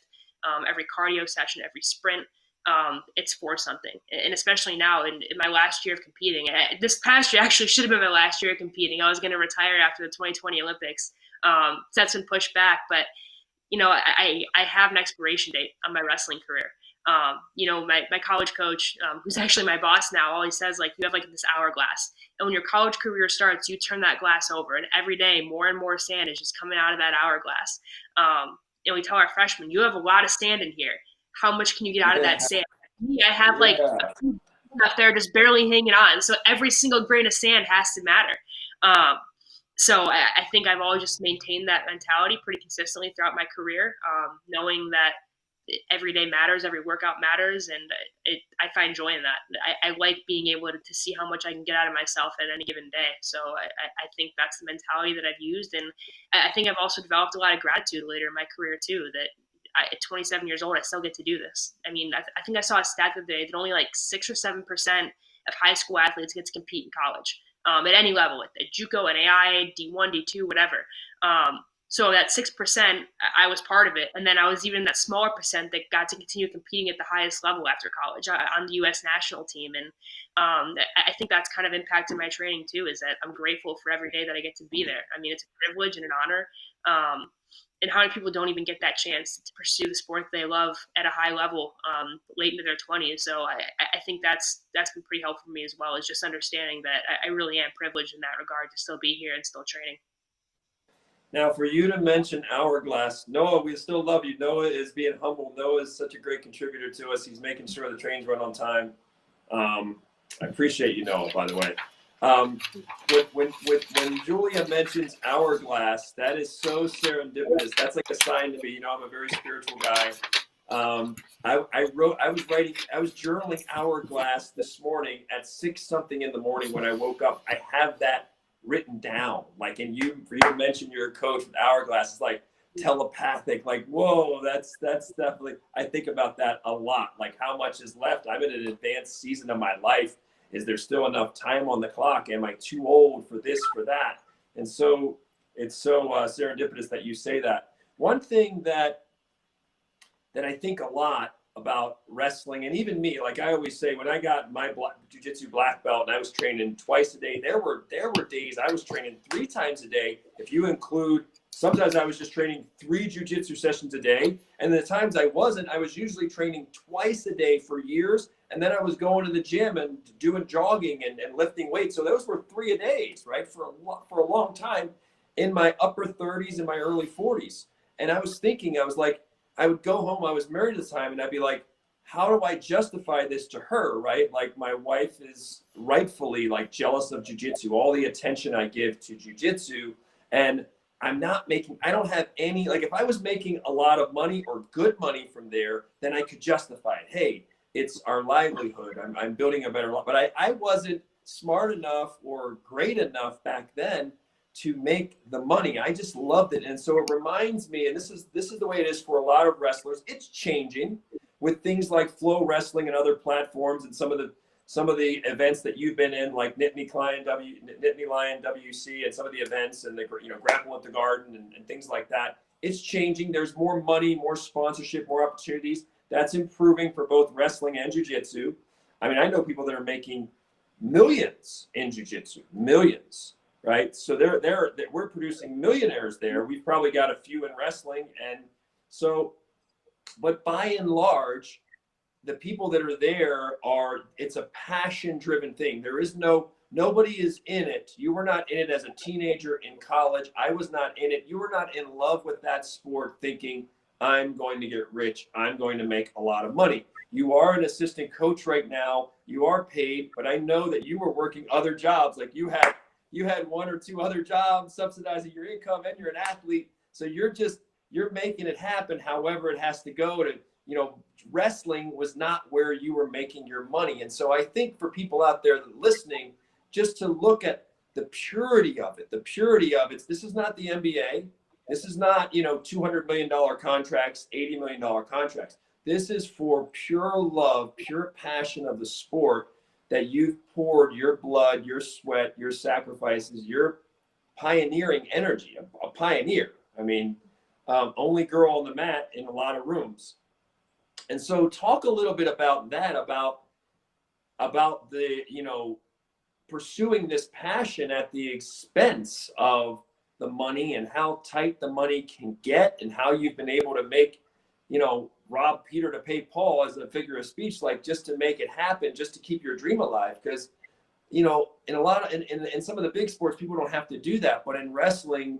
every cardio session, every sprint, it's for something. And especially now in my last year of competing, this past year actually should have been my last year of competing. I was going to retire after the 2020 Olympics. That's been pushed back, but I have an expiration date on my wrestling career. My college coach, who's actually my boss now, always says like, you have like this hourglass, and when your college career starts, you turn that glass over, and every day more and more sand is just coming out of that hourglass. And we tell our freshmen, you have a lot of sand in here. How much can you get out of that sand? I have like a few up there just barely hanging on. So every single grain of sand has to matter. So I think I've always just maintained that mentality pretty consistently throughout my career, knowing that every day matters, every workout matters, and I find joy in that. I like being able to see how much I can get out of myself at any given day. So I think that's the mentality that I've used, and I think I've also developed a lot of gratitude later in my career too, that at 27 years old, I still get to do this. I mean, I think I saw a stat the other day that only like 6 or 7% of high school athletes get to compete in college. At any level, at JUCO, NAI, D1, D2, whatever. So that 6%, I was part of it. And then I was even that smaller percent that got to continue competing at the highest level after college on the U.S. national team. And I think that's kind of impacted my training too, is that I'm grateful for every day that I get to be there. I mean, it's a privilege and an honor. And how many people don't even get that chance to pursue the sport they love at a high level late into their 20s. So I think that's been pretty helpful for me as well, is just understanding that I really am privileged in that regard to still be here and still training. Now, for you to mention Hourglass, Noah, we still love you. Noah is being humble. Noah is such a great contributor to us. He's making sure the trains run on time. I appreciate you, Noah, by the way. When Julia mentions Hourglass, that is so serendipitous. That's like a sign to me. You know, I'm a very spiritual guy. I was journaling Hourglass this morning at 6-something in the morning when I woke up. I have that written down, like, and for you to mention you're a coach with Hourglass, it's like telepathic, like, whoa, that's definitely, I think about that a lot, like how much is left. I'm in an advanced season of my life. Is there still enough time on the clock? Am I too old for this, for that? And so it's so serendipitous that you say that. One thing that I think a lot about wrestling, and even me, like I always say, when I got my jiu-jitsu black belt and I was training twice a day, there were days I was training 3 times a day. If you include, sometimes I was just training 3 jiu-jitsu sessions a day. And the times I wasn't, I was usually training twice a day for years. And then I was going to the gym and doing jogging and lifting weights. So those were 3 a days, right? For a long time in my upper 30s and my early 40s. And I was thinking, I was like, I would go home, I was married at the time, and I'd be like, how do I justify this to her, right? Like, my wife is rightfully like jealous of jiu-jitsu, all the attention I give to jiu-jitsu, and I don't have any, like, if I was making a lot of money or good money from there, then I could justify it. Hey, it's our livelihood. I'm building a better life. But I wasn't smart enough or great enough back then to make the money. I just loved it. And so it reminds me, and this is the way it is for a lot of wrestlers. It's changing with things like Flow Wrestling and other platforms, and some of the events that you've been in, like Nittany Lion WC, and some of the events, and the Grapple at the Garden and things like that. It's changing. There's more money, more sponsorship, more opportunities. That's improving for both wrestling and jiu-jitsu. I mean, I know people that are making millions in jiu-jitsu, millions. Right, so we're producing millionaires there. We've probably got a few in wrestling, and so, but by and large, the people that are there it's a passion-driven thing. There is nobody is in it. You were not in it as a teenager in college. I was not in it. You were not in love with that sport thinking, I'm going to get rich. I'm going to make a lot of money. You are an assistant coach right now. You are paid, but I know that you were working other jobs. Like you had 1 or 2 other jobs subsidizing your income, and you're an athlete. So you're making it happen however it has to go to, wrestling was not where you were making your money. And so I think for people out there listening, just to look at the purity of it, this is not the NBA. This is not, $200 million contracts, $80 million contracts. This is for pure love, pure passion of the sport, that you've poured your blood, your sweat, your sacrifices, your pioneering energy, a pioneer. I mean, only girl on the mat in a lot of rooms. And so talk a little bit about that, about the, pursuing this passion at the expense of the money, and how tight the money can get, and how you've been able to make, rob Peter to pay Paul, as a figure of speech, like just to make it happen, just to keep your dream alive. Because, in in some of the big sports, people don't have to do that. But in wrestling,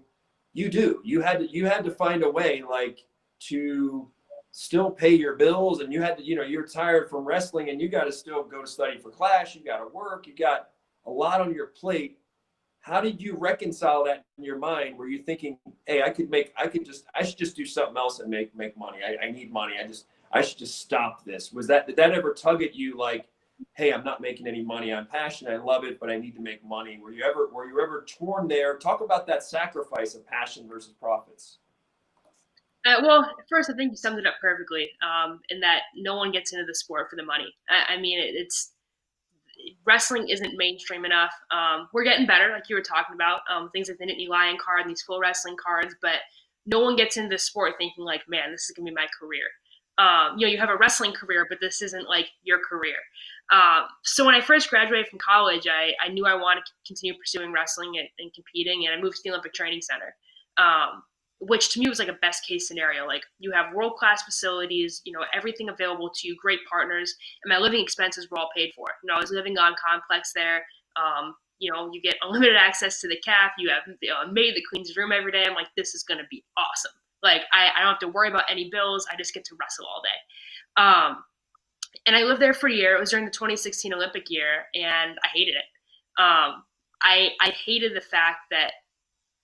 you do. You had to find a way, like, to still pay your bills, and you had to, you're tired from wrestling, and you got to still go to study for class. You got to work. You got a lot on your plate. How did you reconcile that in your mind? Were you thinking, hey, I should just do something else and make money. I need money. I should just stop this. Did that ever tug at you, like, hey, I'm not making any money. I'm passionate. I love it, but I need to make money. Were you ever torn there? Talk about that sacrifice of passion versus profits. Well, first, I think you summed it up perfectly, in that no one gets into the sport for the money. I mean, wrestling isn't mainstream enough. We're getting better, like you were talking about, things like the Nittany Lion card and these full wrestling cards, but no one gets into the sport thinking like, man, this is going to be my career. You have a wrestling career, but this isn't like your career. So when I first graduated from college, I knew I wanted to continue pursuing wrestling and competing, and I moved to the Olympic Training Center, which to me was like a best case scenario. Like you have world-class facilities, everything available to you, great partners, and my living expenses were all paid for. I was living on Complex there. You get unlimited access to the CAF. You have a maid that cleans your room every day. I'm like, this is going to be awesome. Like I don't have to worry about any bills. I just get to wrestle all day. And I lived there for a year. It was during the 2016 Olympic year, and I hated it. I hated the fact that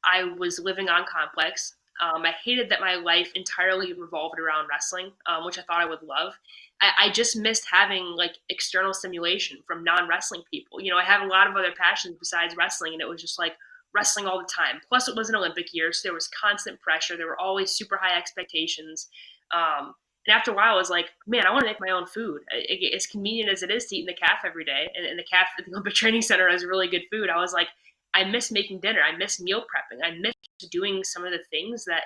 I was living on Complex. I hated that my life entirely revolved around wrestling, which I thought I would love. I just missed having like external stimulation from non-wrestling people. I have a lot of other passions besides wrestling, and it was just like wrestling all the time. Plus, it was an Olympic year, so there was constant pressure. There were always super high expectations. And after a while, I was like, man, I want to make my own food. As convenient as it is to eat in the CAF every day, and the CAF at the Olympic Training Center has really good food, I was like, I miss making dinner. I miss meal prepping. I miss doing some of the things that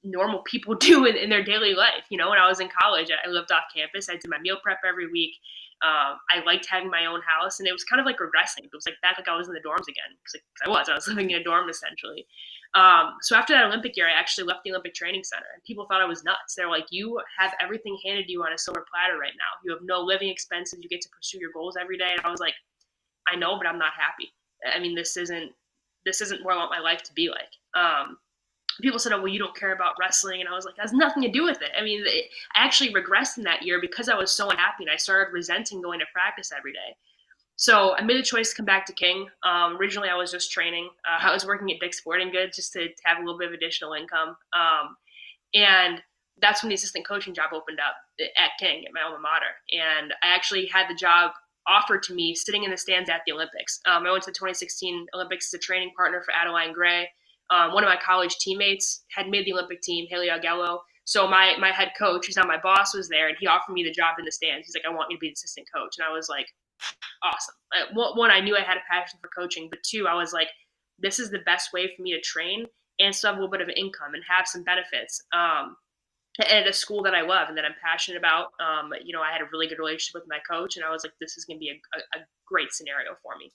normal people do in their daily life. When I was in college, I lived off campus. I did my meal prep every week. I liked having my own house, and it was kind of like regressing. It was like back like I was in the dorms again, because I was living in a dorm essentially. So after that Olympic year, I actually left the Olympic Training Center, and people thought I was nuts. They're like, you have everything handed to you on a silver platter right now. You have no living expenses. You get to pursue your goals every day. And I was like, I know, but I'm not happy. I mean, this isn't where I want my life to be like. People said, oh, well, you don't care about wrestling. And I was like, that has nothing to do with it. I mean, I actually regressed in that year because I was so unhappy, and I started resenting going to practice every day. So I made the choice to come back to King. Originally, I was just training. I was working at Dick's Sporting Goods just to have a little bit of additional income. And that's when the assistant coaching job opened up at King, at my alma mater. And I actually had the job offered to me sitting in the stands at the Olympics. I went to the 2016 Olympics as a training partner for Adeline Gray. One of my college teammates had made the Olympic team, Haley Augello. So my head coach, who's now my boss, was there, and he offered me the job in the stands. He's like, I want you to be the assistant coach. And I was like, awesome. One, I knew I had a passion for coaching, but two, I was like, this is the best way for me to train and still have a little bit of income and have some benefits. At a school that I love and that I'm passionate about. I had a really good relationship with my coach, and I was like, this is going to be a great scenario for me.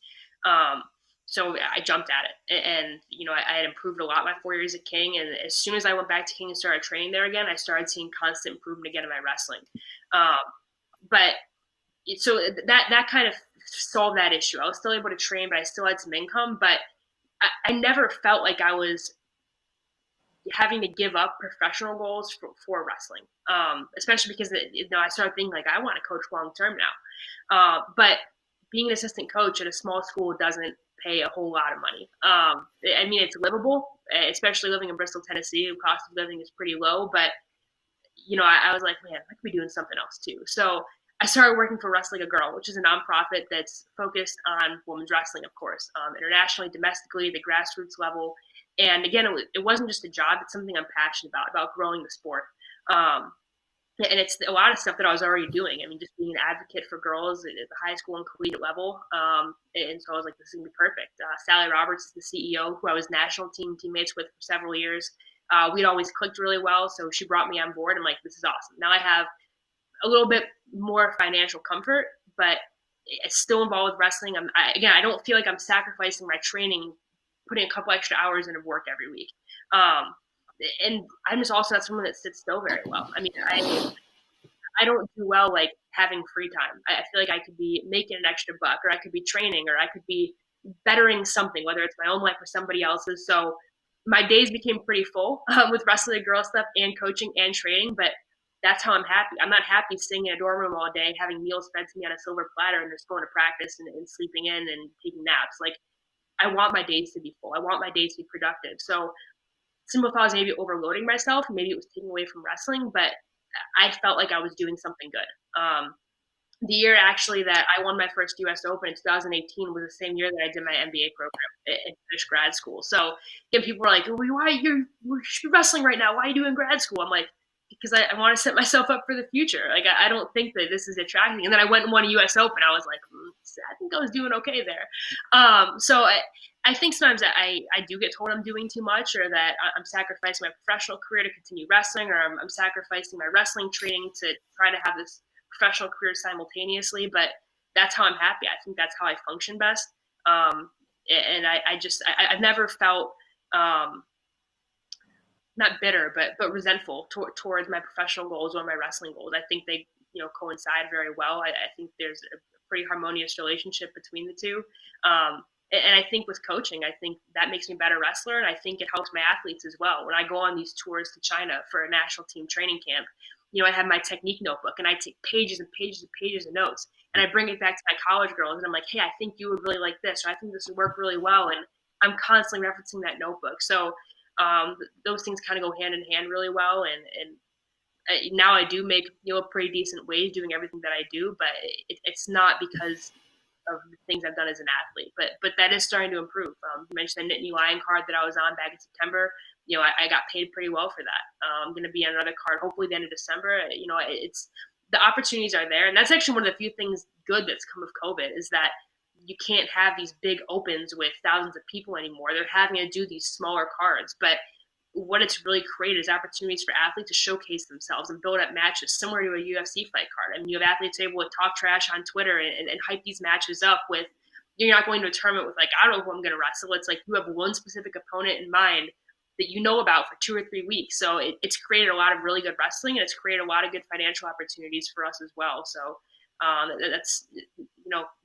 So I jumped at it, and I had improved a lot my 4 years at King. And as soon as I went back to King and started training there again, I started seeing constant improvement again in my wrestling. So that kind of solved that issue. I was still able to train, but I still had some income. But I never felt like I was having to give up professional goals for wrestling, especially because I started thinking like I want to coach long term now. But being an assistant coach at a small school doesn't pay a whole lot of money. I mean, it's livable, especially living in Bristol, Tennessee. The cost of living is pretty low, but I was like, man, I could be doing something else too. So I started working for Wrestling a Girl, which is a nonprofit that's focused on women's wrestling, of course, internationally, domestically, the grassroots level. And again, it wasn't just a job. It's something I'm passionate about growing the sport. And it's a lot of stuff that I was already doing. I mean, just being an advocate for girls at the high school and collegiate level. And so I was like, this is going to be perfect. Sally Roberts is the CEO, who I was national teammates with for several years. We'd always clicked really well, so she brought me on board. I'm like, this is awesome. Now I have a little bit more financial comfort, but it's still involved with wrestling. I don't feel like I'm sacrificing my training, putting a couple extra hours into work every week. And I'm just also not someone that sits still very well. I mean, I don't do well like having free time. I feel like I could be making an extra buck, or I could be training, or I could be bettering something, whether it's my own life or somebody else's. So my days became pretty full with wrestling girl stuff and coaching and training, but that's how I'm happy. I'm not happy sitting in a dorm room all day, having meals fed to me on a silver platter, and just going to practice and sleeping in and taking naps. Like, I want my days to be full. I want my days to be productive. So simple thought was maybe overloading myself. Maybe it was taking away from wrestling, but I felt like I was doing something good. The year actually that I won my first U.S. Open in 2018 was the same year that I did my MBA program and finished grad school. So again, people were like, "Why you're wrestling right now? Why are you doing grad school?" I'm like, because I want to set myself up for the future. Like, I don't think that this is attracting. And then I went and won a U.S. Open. I was like, I think I was doing okay there. So I think sometimes I do get told I'm doing too much, or that I'm sacrificing my professional career to continue wrestling, or I'm sacrificing my wrestling training to try to have this professional career simultaneously. But that's how I'm happy. I think that's how I function best. And I've never felt not bitter, but resentful towards my professional goals or my wrestling goals. I think they, coincide very well. I think there's a pretty harmonious relationship between the two. And I think with coaching, I think that makes me a better wrestler. And I think it helps my athletes as well. When I go on these tours to China for a national team training camp, I have my technique notebook and I take pages and pages and pages of notes, and I bring it back to my college girls and I'm like, hey, I think you would really like this, or I think this would work really well. And I'm constantly referencing that notebook. So those things kind of go hand in hand really well. And now I do make, a pretty decent wage doing everything that I do, but it's not because of the things I've done as an athlete, but that is starting to improve. You mentioned the Nittany Lion card that I was on back in September. I got paid pretty well for that. I'm going to be on another card, hopefully the end of December. It's the opportunities are there. And that's actually one of the few things good that's come of COVID, is that you can't have these big opens with thousands of people anymore. They're having to do these smaller cards, but what it's really created is opportunities for athletes to showcase themselves and build up matches similar to a UFC fight card. I mean, you have athletes able to talk trash on Twitter and hype these matches up with, you're not going to a tournament with like, I don't know who I'm going to wrestle. It's like you have one specific opponent in mind that you know about for 2 or 3 weeks. So it's created a lot of really good wrestling, and it's created a lot of good financial opportunities for us as well. So that's,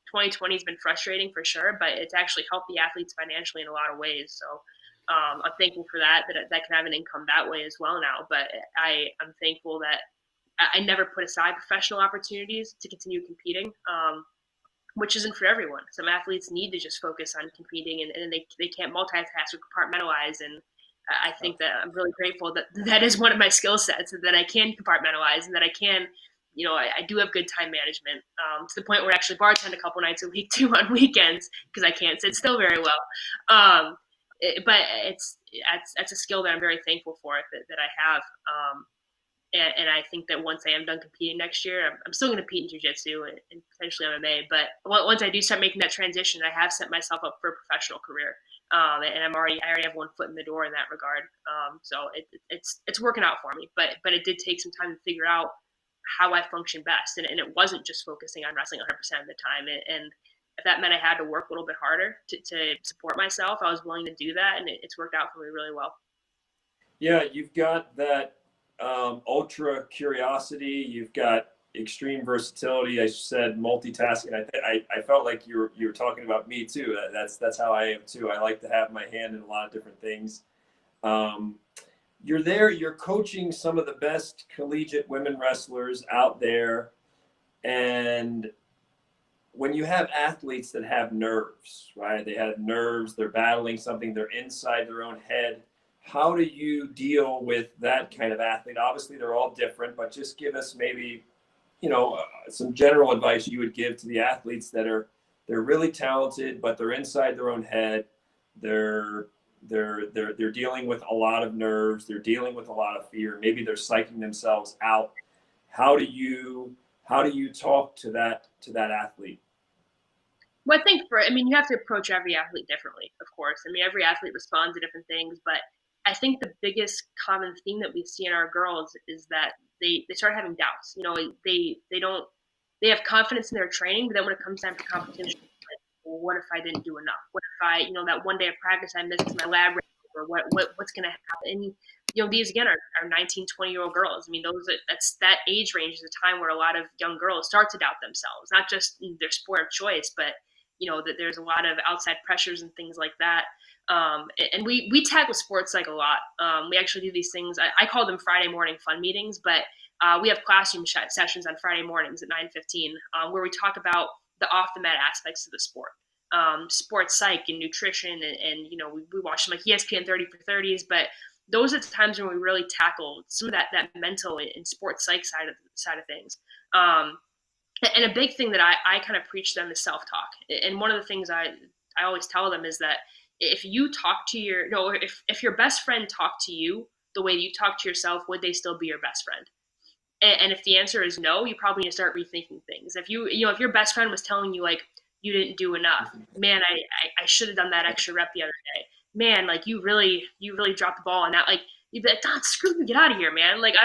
2020 has been frustrating for sure, but it's actually helped the athletes financially in a lot of ways. So I'm thankful for that can have an income that way as well now. But I'm thankful that I never put aside professional opportunities to continue competing, which isn't for everyone. Some athletes need to just focus on competing, and they can't multitask or compartmentalize. And I think that I'm really grateful that is one of my skill sets, that I can compartmentalize and that I can, I do have good time management, to the point where I actually bartend a couple nights a week too on weekends because I can't sit still very well. But it's a skill that I'm very thankful for that I have. And I think that once I am done competing next year, I'm still going to compete in jiu-jitsu and potentially MMA. But once I do start making that transition, I have set myself up for a professional career. And I already have one foot in the door in that regard. So it's working out for me. But it did take some time to figure out how I function best. And it wasn't just focusing on wrestling 100% of the time. And if that meant I had to work a little bit harder to support myself, I was willing to do that. And it's worked out for me really well. Yeah, you've got that ultra curiosity. You've got extreme versatility. I said multitasking. I felt like you were talking about me too. That's how I am too. I like to have my hand in a lot of different things. You're coaching some of the best collegiate women wrestlers out there. And when you have athletes that have nerves, right? They have nerves, they're battling something, they're inside their own head. How do you deal with that kind of athlete? Obviously, they're all different, but just give us maybe, some general advice you would give to the athletes they're really talented, but they're inside their own head. They're dealing with a lot of nerves. They're dealing with a lot of fear. Maybe they're psyching themselves out. How do you talk to that athlete? Well, I think you have to approach every athlete differently, of course. Every athlete responds to different things, but I think the biggest common theme that we see in our girls is that they start having doubts. They have confidence in their training, but then when it comes time for competition, like, well, what if I didn't do enough? What if I, that one day of practice I missed my lab rate, or what's going to happen? And these again are 19, 20-year-old girls. That's that age range is a time where a lot of young girls start to doubt themselves, not just in their sport of choice, but that there's a lot of outside pressures and things like that. And we tackle sports like a lot. We actually do these things. I call them Friday morning fun meetings, but we have classroom sessions on Friday mornings at 9:15, where we talk about the off the mat aspects of the sport, sports psych and nutrition, and we watch them like ESPN 30 for 30s, but those are the times when we really tackle some of that mental and sports psych side of things. And a big thing that I kind of preach to them is self-talk. And one of the things I always tell them is that if you talk to if your best friend talked to you the way you talk to yourself, would they still be your best friend? And if the answer is no, you probably need to start rethinking things. If if your best friend was telling you like you didn't do enough, man, I should have done that extra rep the other day. Man, like you really dropped the ball on that. Like you'd be like, Don, screw me, get out of here, man. Like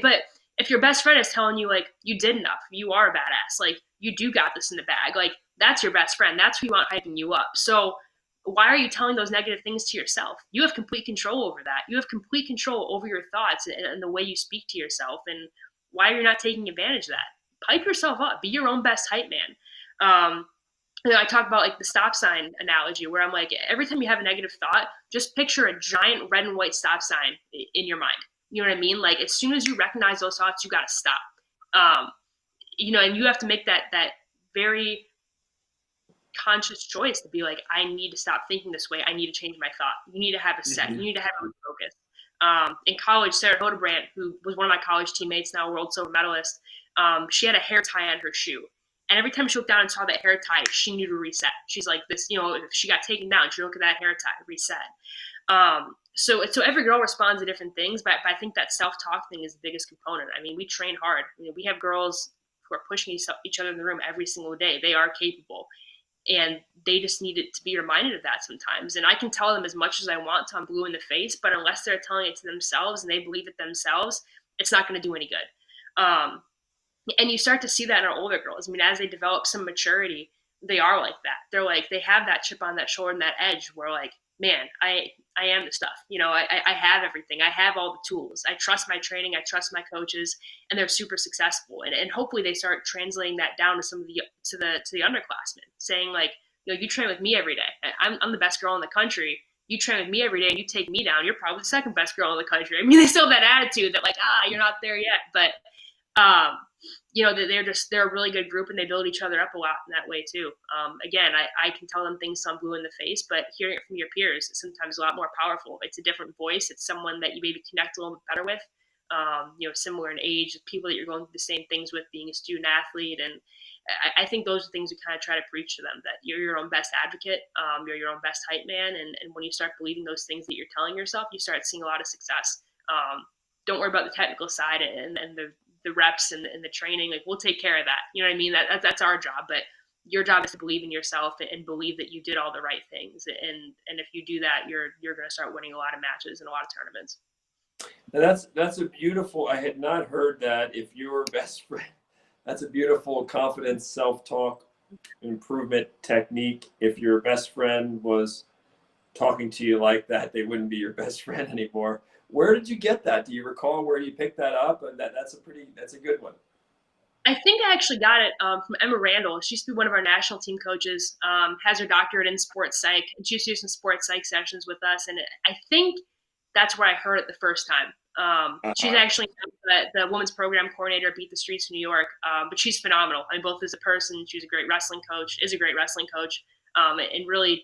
but if your best friend is telling you like you did enough, you are a badass, like you do got this in the bag, like that's your best friend. That's who you want hyping you up. So why are you telling those negative things to yourself? You have complete control over that. You have complete control over your thoughts and the way you speak to yourself. And why are you not taking advantage of that? Hype yourself up. Be your own best hype man. I talk about like the stop sign analogy where I'm like, every time you have a negative thought, just picture a giant red and white stop sign in your mind. You know what I mean? Like as soon as you recognize those thoughts, you got to stop. And you have to make that very conscious choice to be like, I need to stop thinking this way. I need to change my thought. You need to have a set. You need to have a focus. In college, Sarah Hodebrandt, who was one of my college teammates, now a world silver medalist, she had a hair tie on her shoe. And every time she looked down and saw that hair tie, she knew to reset. She's like this, if she got taken down, she'd look at that hair tie, reset. So every girl responds to different things, but I think that self-talk thing is the biggest component. I mean, we train hard. We have girls who are pushing each other in the room every single day. They are capable. And they just need to be reminded of that sometimes. And I can tell them as much as I want till I'm blue in the face, but unless they're telling it to themselves and they believe it themselves, it's not going to do any good. And you start to see that in our older girls. I mean, as they develop some maturity, they are like that. They're like, they have that chip on that shoulder and that edge where like, man, I am the stuff. I have everything. I have all the tools. I trust my training. I trust my coaches, and they're super successful. And hopefully they start translating that down to some of to the underclassmen, saying like, you train with me every day. I'm the best girl in the country. You train with me every day and you take me down. You're probably the second best girl in the country. I mean, they still have that attitude that like, you're not there yet. But, they're a really good group and they build each other up a lot in that way too. Again, I can tell them things some blue in the face, but hearing it from your peers is sometimes a lot more powerful. It's a different voice. It's someone that you maybe connect a little bit better with, similar in age, people that you're going through the same things with, being a student athlete. And I think those are things we kind of try to preach to them, that you're your own best advocate. You're your own best hype man. And when you start believing those things that you're telling yourself, you start seeing a lot of success. Don't worry about the technical side and the reps and the training. Like, we'll take care of that. You know what I mean? That's our job. But your job is to believe in yourself and believe that you did all the right things. And if you do that, you're going to start winning a lot of matches and a lot of tournaments. And that's a beautiful, I had not heard that. If your best friend, that's a beautiful confidence, self-talk, improvement technique. If your best friend was talking to you like that, they wouldn't be your best friend anymore. Where did you get that? Do you recall where you picked that up? And that's a good one. I think I actually got it from Emma Randall. She used to be one of our national team coaches, has her doctorate in sports psych, and she used to do some sports psych sessions with us. And I think that's where I heard it the first time. She's actually the women's program coordinator at Beat the Streets in New York, but she's phenomenal. I mean, both as a person, she's a great wrestling coach, and really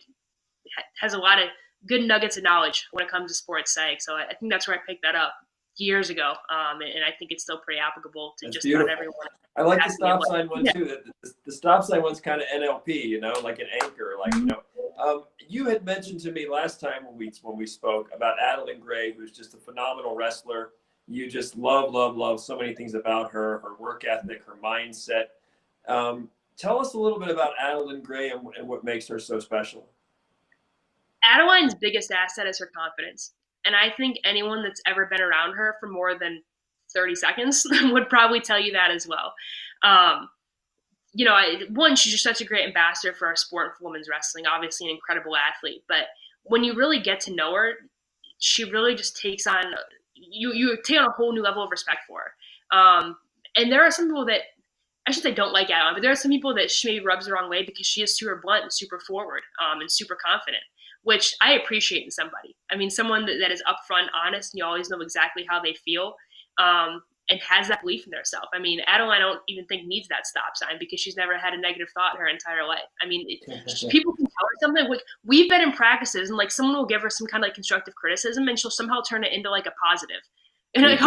has a lot of good nuggets of knowledge when it comes to sports psych. So I think that's where I picked that up years ago, and I think it's still pretty applicable to just about everyone. I like the stop sign one too. The stop sign one's kind of NLP, like an anchor. Like you had mentioned to me last time when we spoke about Adeline Gray, who's just a phenomenal wrestler. You just love so many things about her work ethic, her mindset. Tell us a little bit about Adeline Gray and what makes her so special. Adeline's biggest asset is her confidence. And I think anyone that's ever been around her for more than 30 seconds would probably tell you that as well. She's just such a great ambassador for our sport and for women's wrestling, obviously an incredible athlete. But when you really get to know her, she really just takes on, you take on a whole new level of respect for her. And there are some people that, I should say don't like Adeline, but there are some people that she maybe rubs the wrong way because she is super blunt and super forward and super confident, which I appreciate in somebody. I mean, someone that is upfront, honest, and you always know exactly how they feel, and has that belief in themselves. I mean, Adeline, I don't even think needs that stop sign because she's never had a negative thought in her entire life. I mean, people can tell her something. Like, we've been in practices, and like someone will give her some kind of like constructive criticism, and she'll somehow turn it into like a positive. And like,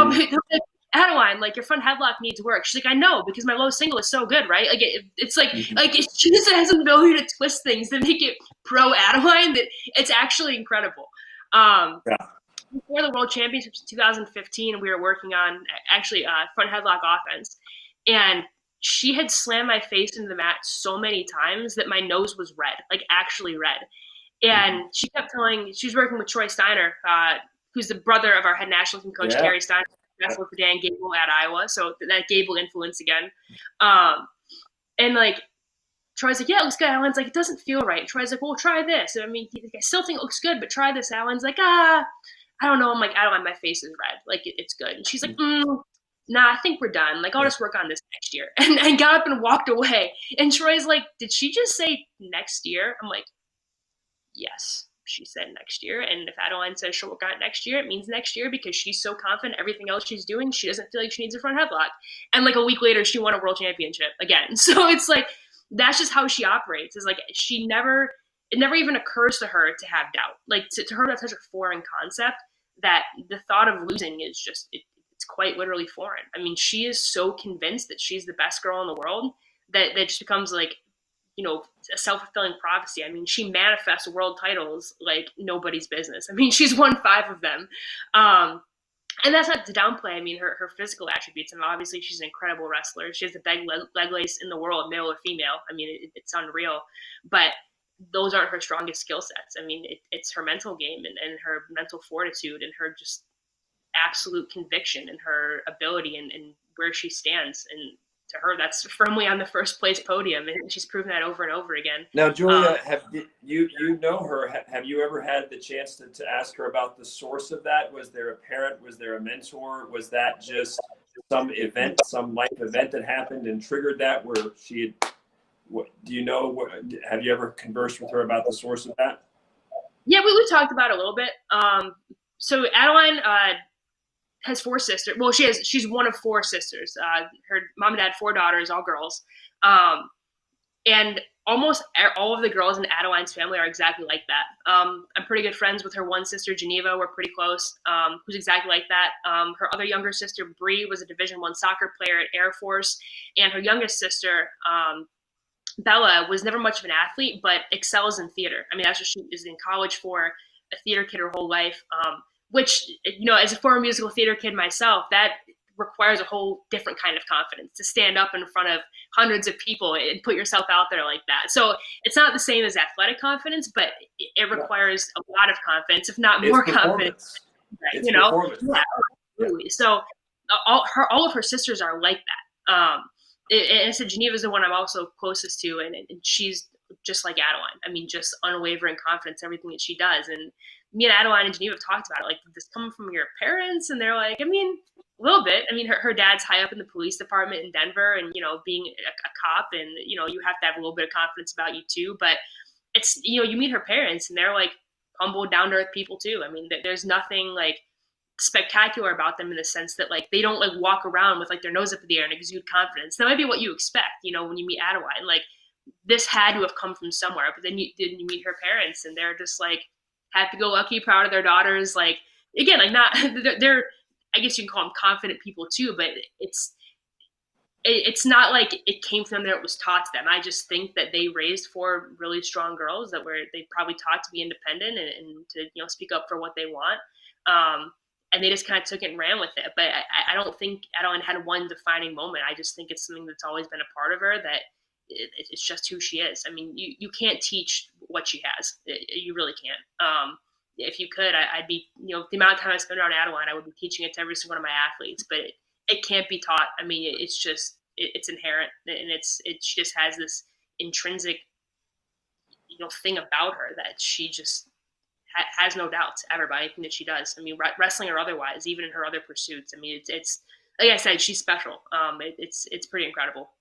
Adeline, like, your front headlock needs work. She's like, I know, because my low single is so good, right? Like, it's like, she just has an ability to twist things to make it pro Adeline that it's actually incredible. before the World Championships in 2015, we were working on actually front headlock offense, and she had slammed my face into the mat so many times that my nose was red, like actually red. And she kept telling, she was working with Troy Steiner, who's the brother of our head national team coach, Gary Steiner, wrestled for Dan Gable at Iowa. So that Gable influence again. And like, Troy's like, yeah, it looks good. Alan's like, it doesn't feel right. And Troy's like, well, try this. I mean, I still think it looks good, but try this. Alan's like, I don't know. I'm like, I don't know. My face is red. Like, it's good. And she's like, nah, I think we're done. Like, I'll just work on this next year. And got up and walked away. And Troy's like, did she just say next year? I'm like, yes, she said next year. And if Adeline says she'll work on it next year, it means next year because she's so confident everything else she's doing, she doesn't feel like she needs a front headlock. And like a week later, she won a world championship again. So it's like, that's just how she operates. Is like it never even occurs to her to have doubt. Like to her, that's such a foreign concept that the thought of losing is just, it's quite literally foreign. I mean, she is so convinced that she's the best girl in the world that just becomes like, a self-fulfilling prophecy. I mean, she manifests world titles like nobody's business. I mean, she's won 5 of them. And that's not to downplay. I mean, her physical attributes. I mean, obviously, she's an incredible wrestler. She has the best leg lace in the world, male or female. I mean, it's unreal. But those aren't her strongest skill sets. I mean, it's her mental game and her mental fortitude and her just absolute conviction and her ability and where she stands. And to her, that's firmly on the first place podium, and she's proven that over and over again. Now, Julia, you know her? Have you ever had the chance to ask her about the source of that? Was there a parent? Was there a mentor? Was that just some event, some life event that happened and triggered that? Where she had? Do you know? Have you ever conversed with her about the source of that? Yeah, we talked about it a little bit. So Adeline has 4 sisters. Well, she's one of 4 sisters. Her mom and dad, 4 daughters, all girls. And almost all of the girls in Adeline's family are exactly like that. I'm pretty good friends with her one sister, Geneva. We're pretty close, who's exactly like that. Her other younger sister, Bree, was a Division I soccer player at Air Force. And her youngest sister, Bella, was never much of an athlete, but excels in theater. I mean, that's what she is in college for, a theater kid her whole life. Which, as a former musical theater kid myself, that requires a whole different kind of confidence to stand up in front of hundreds of people and put yourself out there like that. So it's not the same as athletic confidence, but it requires a lot of confidence, if not more confidence. It's performance. Yeah, absolutely. So all of her sisters are like that. And so Geneva's the one I'm also closest to, and she's just like Adeline. I mean, just unwavering confidence, everything that she does. And me and Adeline and Geneva have talked about it. Like, did this come from your parents? And they're like, I mean, a little bit. I mean, her dad's high up in the police department in Denver, and being a cop, and you have to have a little bit of confidence about you too. But it's you meet her parents, and they're like humble, down to earth people too. I mean, there's nothing like spectacular about them in the sense that like they don't like walk around with like their nose up in the air and exude confidence. That might be what you expect, when you meet Adeline. Like, this had to have come from somewhere. But then you meet her parents, and they're just like happy-go-lucky, proud of their daughters. Like, again, like not they're I guess you can call them confident people too, but it's not like it came from them, that it was taught to them. I just think that they raised 4 really strong girls that they probably taught to be independent and to speak up for what they want. And they just kind of took it and ran with it. But I don't think Adeline had one defining moment. I just think it's something that's always been a part of her, that it's just who she is. I mean, you can't teach what she has. You really can't. If you could, I'd be, the amount of time I spend around Adeline, I would be teaching it to every single one of my athletes. But it can't be taught. I mean, it's just, it's inherent, and it just has this intrinsic, thing about her that she just has no doubts ever about anything that she does. I mean, wrestling or otherwise, even in her other pursuits. I mean, it's like I said, she's special. It's pretty incredible.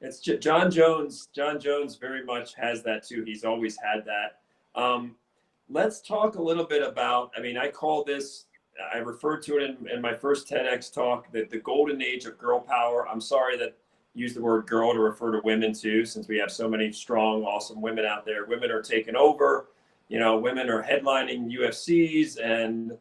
It's John Jones. John Jones very much has that too. He's always had that. Let's talk a little bit about, I mean, I call this, I referred to it in my first 10X talk, that the golden age of girl power. I'm sorry that I use the word girl to refer to women too, since we have so many strong, awesome women out there. Women are taking over, women are headlining UFCs, and,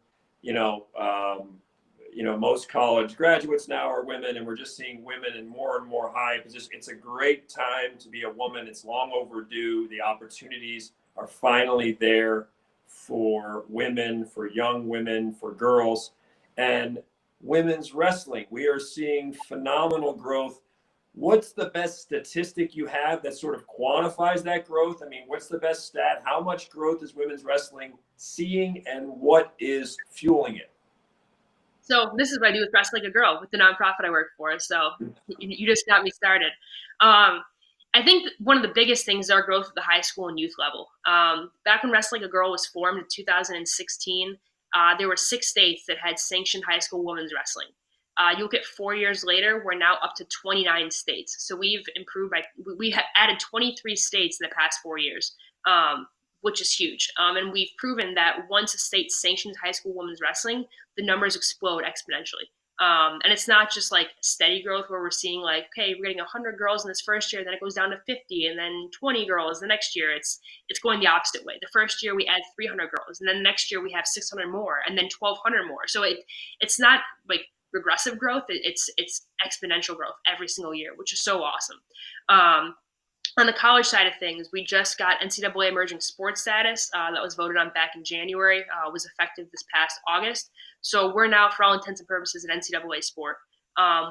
most college graduates now are women, and we're just seeing women in more and more high positions. It's a great time to be a woman. It's long overdue. The opportunities are finally there for women, for young women, for girls, and women's wrestling. We are seeing phenomenal growth. What's the best statistic you have that sort of quantifies that growth? I mean, what's the best stat? How much growth is women's wrestling seeing, and what is fueling it? So this is what I do with Wrestle Like a Girl, with the nonprofit I work for. So you just got me started. I think one of the biggest things is our growth at the high school and youth level. Back when Wrestle Like a Girl was formed in 2016, there were 6 states that had sanctioned high school women's wrestling. You look at 4 years later, we're now up to 29 states. So we've improved we have added 23 states in the past 4 years, which is huge. And we've proven that once a state sanctions high school women's wrestling, the numbers explode exponentially. And it's not just like steady growth where we're seeing like, okay, we're getting 100 girls in this first year, then it goes down to 50, and then 20 girls the next year. It's going the opposite way. The first year we add 300 girls, and then the next year we have 600 more, and then 1,200 more. So it's not like regressive growth. It's exponential growth every single year, which is so awesome. On the college side of things, we just got NCAA emerging sports status that was voted on back in January, was effective this past August. So we're now, for all intents and purposes, an NCAA sport.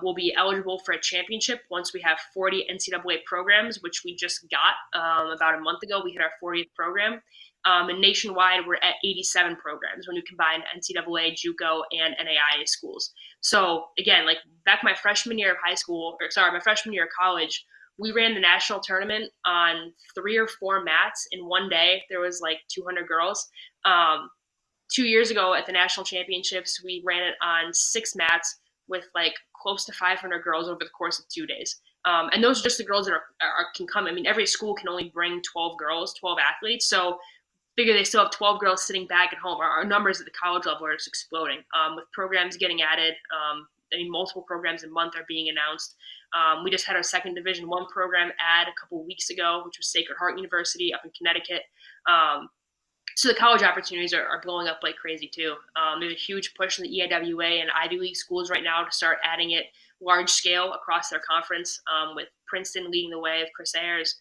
We'll be eligible for a championship once we have 40 NCAA programs, which we just got about a month ago. We hit our 40th program. And nationwide, we're at 87 programs when you combine NCAA, JUCO, and NAIA schools. So again, like back my freshman year of my freshman year of college, we ran the national tournament on 3 or 4 mats in one day. There was like 200 girls. 2 years ago at the national championships, we ran it on 6 mats with like close to 500 girls over the course of 2 days. And those are just the girls that can come. I mean, every school can only bring 12 girls, 12 athletes. So figure they still have 12 girls sitting back at home. Our numbers at the college level are just exploding with programs getting added. Multiple programs a month are being announced. We just had our second Division I program add a couple of weeks ago, which was Sacred Heart University up in Connecticut. So the college opportunities are blowing up like crazy too. There's a huge push in the EIWA and Ivy League schools right now to start adding it large scale across their conference, with Princeton leading the way with Chris Ayers,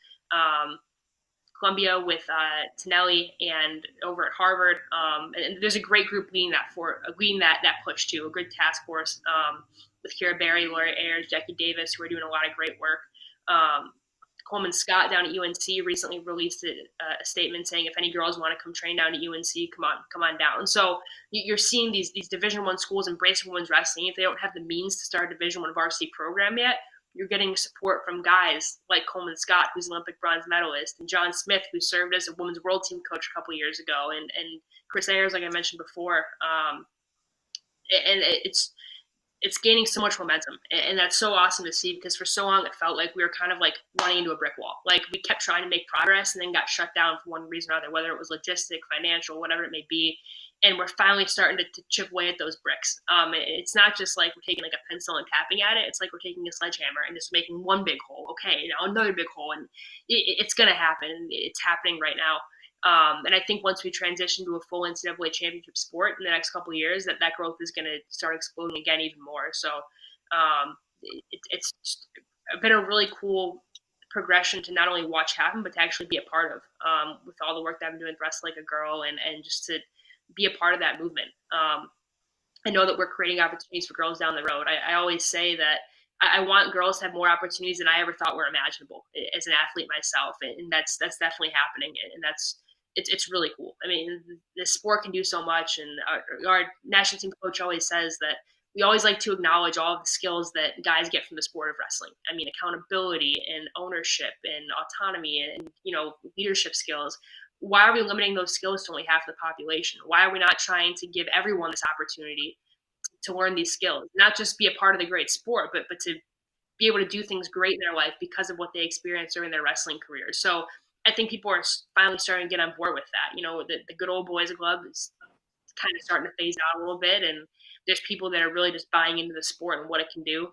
Columbia with Tinelli, and over at Harvard. And there's a great group leading that push too, a good task force with Kira Berry, Laurie Ayers, Jackie Davis, who are doing a lot of great work. Coleman Scott down at UNC recently released a statement saying if any girls want to come train down at UNC, come on down. So you're seeing these Division I schools embracing women's wrestling. If they don't have the means to start a Division I varsity program yet, you're getting support from guys like Coleman Scott, who's an Olympic bronze medalist, and John Smith, who served as a women's world team coach a couple of years ago, and Chris Ayers, like I mentioned before. And it's gaining so much momentum, and that's so awesome to see, because for so long it felt like we were kind of like running into a brick wall. Like we kept trying to make progress and then got shut down for one reason or other, whether it was logistic, financial, whatever it may be. And we're finally starting to chip away at those bricks. It's not just like we're taking like a pencil and tapping at it. It's like we're taking a sledgehammer and just making one big hole. Okay, now another big hole, and it's going to happen. It's happening right now. And I think once we transition to a full NCAA championship sport in the next couple of years, that growth is going to start exploding again even more. So it's been a really cool progression to not only watch happen, but to actually be a part of, with all the work that I've been doing with Wrestle Like a Girl, and just to be a part of that movement. I know that we're creating opportunities for girls down the road. I always say that I want girls to have more opportunities than I ever thought were imaginable as an athlete myself. And that's definitely happening. And it's really cool. I mean, the sport can do so much. And our national team coach always says that we always like to acknowledge all of the skills that guys get from the sport of wrestling. I mean, accountability and ownership and autonomy and leadership skills. Why are we limiting those skills to only half the population? Why are we not trying to give everyone this opportunity to learn these skills, not just be a part of the great sport, but to be able to do things great in their life because of what they experienced during their wrestling careers? So I think people are finally starting to get on board with that. The good old boys club is kind of starting to phase out a little bit, and there's people that are really just buying into the sport and what it can do.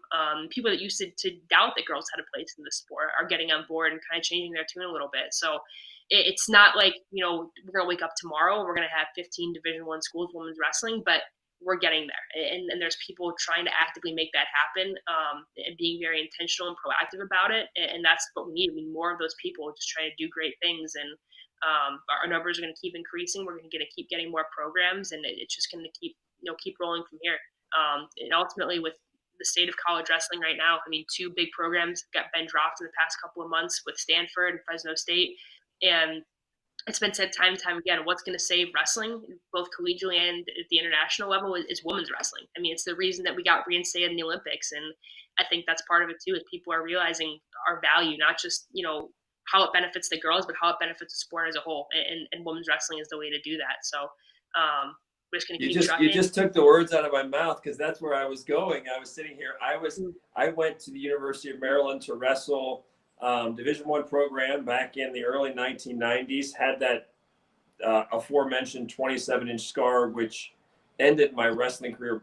People that used to doubt that girls had a place in the sport are getting on board and kind of changing their tune a little bit. So it's not like, we're going to wake up tomorrow and we're going to have 15 Division I schools women's wrestling, but we're getting there. And there's people trying to actively make that happen, and being very intentional and proactive about it. And that's what we need. We need more of those people just trying to do great things. And Our numbers are going to keep increasing. We're going to keep getting more programs, and it's just going to keep rolling from here. And ultimately, with the state of college wrestling right now, I mean, two big programs got been dropped in the past couple of months with Stanford and Fresno State, and it's been said time and time again, what's going to save wrestling, both collegially and at the international level, is women's wrestling. I mean, it's the reason that we got reinstated in the Olympics, and I think that's part of it too, is people are realizing our value, not just, how it benefits the girls, but how it benefits the sport as a whole, and women's wrestling is the way to do that. So we're just going to keep trucking. You just took the words out of my mouth, because that's where I was going. I was sitting here. I went to the University of Maryland to wrestle Division I program back in the early 1990s, had that aforementioned 27-inch scar, which ended my wrestling career,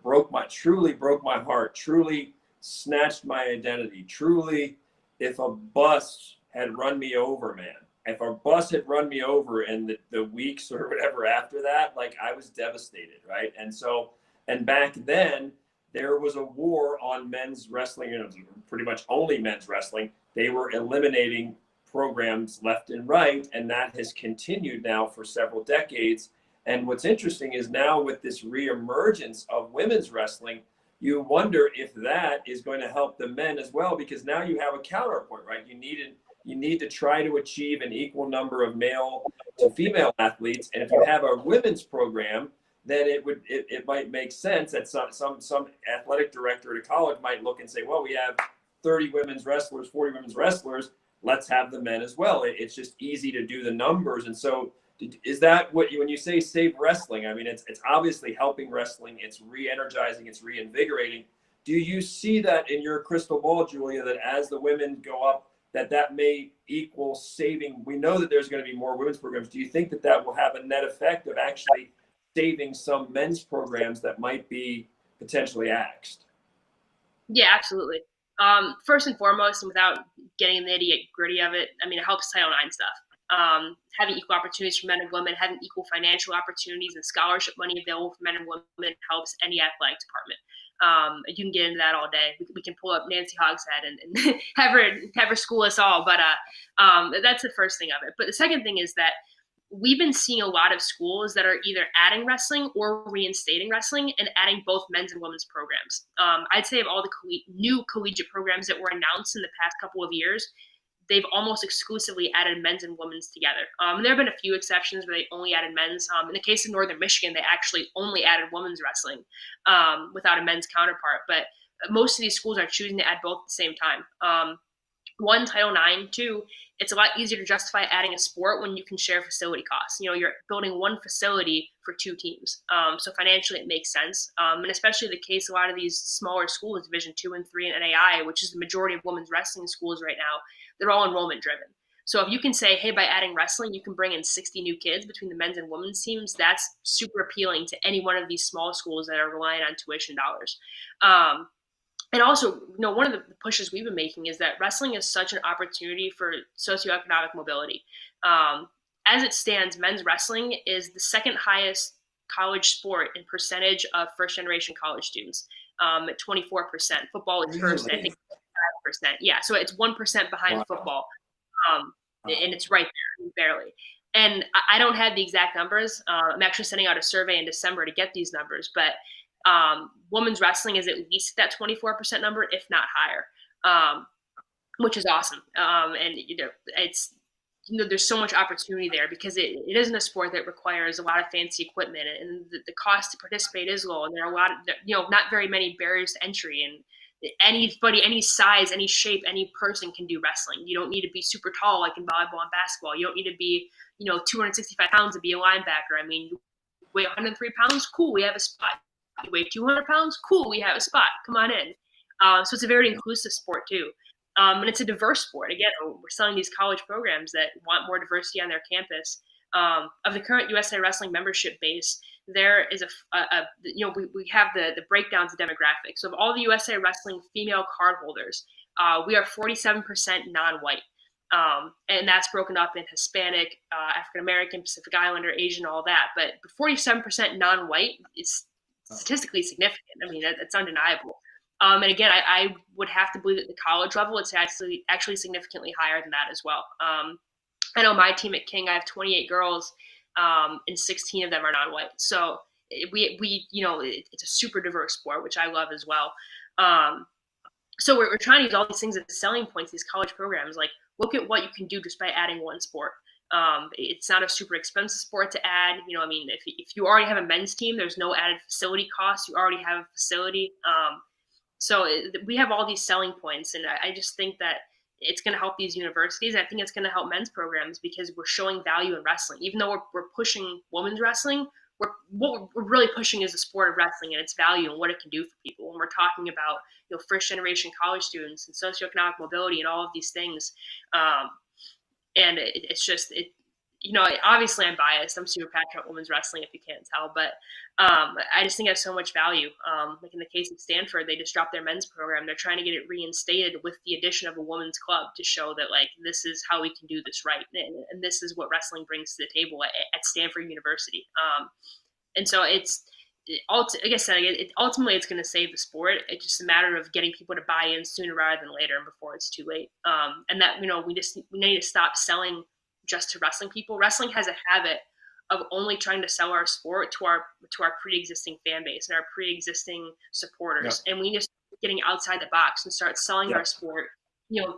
truly broke my heart, truly snatched my identity, truly, if a bus had run me over, man, if a bus had run me over in the weeks or whatever after that, like, I was devastated, right? And back then, there was a war on men's wrestling, and it was pretty much only men's wrestling. They were eliminating programs left and right, and that has continued now for several decades. And what's interesting is now, with this reemergence of women's wrestling, you wonder if that is going to help the men as well, because now you have a counterpoint, right? You need to try to achieve an equal number of male to female athletes, and if you have a women's program, then it might make sense that some athletic director at a college might look and say, well, we have 30 women's wrestlers, 40 women's wrestlers, let's have the men as well. It's just easy to do the numbers. And so is that when you say save wrestling, I mean, it's obviously helping wrestling, it's re-energizing, it's reinvigorating. Do you see that in your crystal ball, Julia, that as the women go up, that may equal saving? We know that there's going to be more women's programs. Do you think that will have a net effect of actually saving some men's programs that might be potentially axed? Yeah, absolutely. First and foremost, and without getting in the nitty-gritty of it, I mean, it helps Title IX stuff. Having equal opportunities for men and women, having equal financial opportunities and scholarship money available for men and women helps any athletic department. You can get into that all day. We can pull up Nancy Hogshead and have her school us all, but that's the first thing of it. But the second thing is that we've been seeing a lot of schools that are either adding wrestling or reinstating wrestling and adding both men's and women's programs. I'd say of all the new collegiate programs that were announced in the past couple of years, they've almost exclusively added men's and women's together. There have been a few exceptions where they only added men's. In the case of Northern Michigan, they actually only added women's wrestling without a men's counterpart. But most of these schools are choosing to add both at the same time. One, Title IX. Two, it's a lot easier to justify adding a sport when you can share facility costs. You're building one facility for two teams. So financially, it makes sense. And especially the case, a lot of these smaller schools, Division II and III and NAI, which is the majority of women's wrestling schools right now, they're all enrollment driven. So if you can say, hey, by adding wrestling, you can bring in 60 new kids between the men's and women's teams, that's super appealing to any one of these small schools that are relying on tuition dollars. And also, one of the pushes we've been making is that wrestling is such an opportunity for socioeconomic mobility. As it stands, men's wrestling is the second highest college sport in percentage of first-generation college students, at 24%. Football is first, I think, 5%. Yeah, so it's 1% behind football, and it's right there, barely. And I don't have the exact numbers. I'm actually sending out a survey in December to get these numbers, but women's wrestling is at least that 24% number, if not higher, which is awesome. And it's there's so much opportunity there because it isn't a sport that requires a lot of fancy equipment, and the cost to participate is low, and there are a lot of not very many barriers to entry, and anybody, any size, any shape, any person can do wrestling. You don't need to be super tall like in volleyball and basketball. You don't need to be 265 pounds to be a linebacker. I mean, you weigh 103 pounds, cool, we have a spot. You weigh 200 pounds, cool, we have a spot. Come on in. So it's a very inclusive sport too. And it's a diverse sport. Again, we're selling these college programs that want more diversity on their campus. Of the current USA Wrestling membership base, there is we have the breakdowns of demographics. So of all the USA Wrestling female card holders, we are 47% non-white. And that's broken up in Hispanic, African American, Pacific Islander, Asian, all that. But 47% non-white is statistically significant. I mean, that's undeniable. And again, I would have to believe at the college level, it's actually significantly higher than that as well. I know my team at King, I have 28 girls, and 16 of them are non-white. So it's a super diverse sport, which I love as well. So we're trying to use all these things as selling points, these college programs. Like, look at what you can do just by adding one sport. It's not a super expensive sport to add. If you already have a men's team, there's no added facility costs. You already have a facility. We have all these selling points, and I just think that it's going to help these universities. I think it's going to help men's programs because we're showing value in wrestling. Even though we're pushing women's wrestling, what we're really pushing is the sport of wrestling and its value and what it can do for people. When we're talking about first generation college students and socioeconomic mobility and all of these things, and it's just obviously I'm biased. I'm super passionate about women's wrestling, if you can't tell, but I just think it has so much value. Like in the case of Stanford, they just dropped their men's program. They're trying to get it reinstated with the addition of a women's club to show that this is how we can do this right, and this is what wrestling brings to the table at Stanford University. And so like I said, ultimately it's going to save the sport. It's just a matter of getting people to buy in sooner rather than later, and before it's too late. And that we need to stop selling just to wrestling people. Wrestling has a habit of only trying to sell our sport to our pre-existing fan base and our pre-existing supporters, and we need to start getting outside the box and start selling our sport,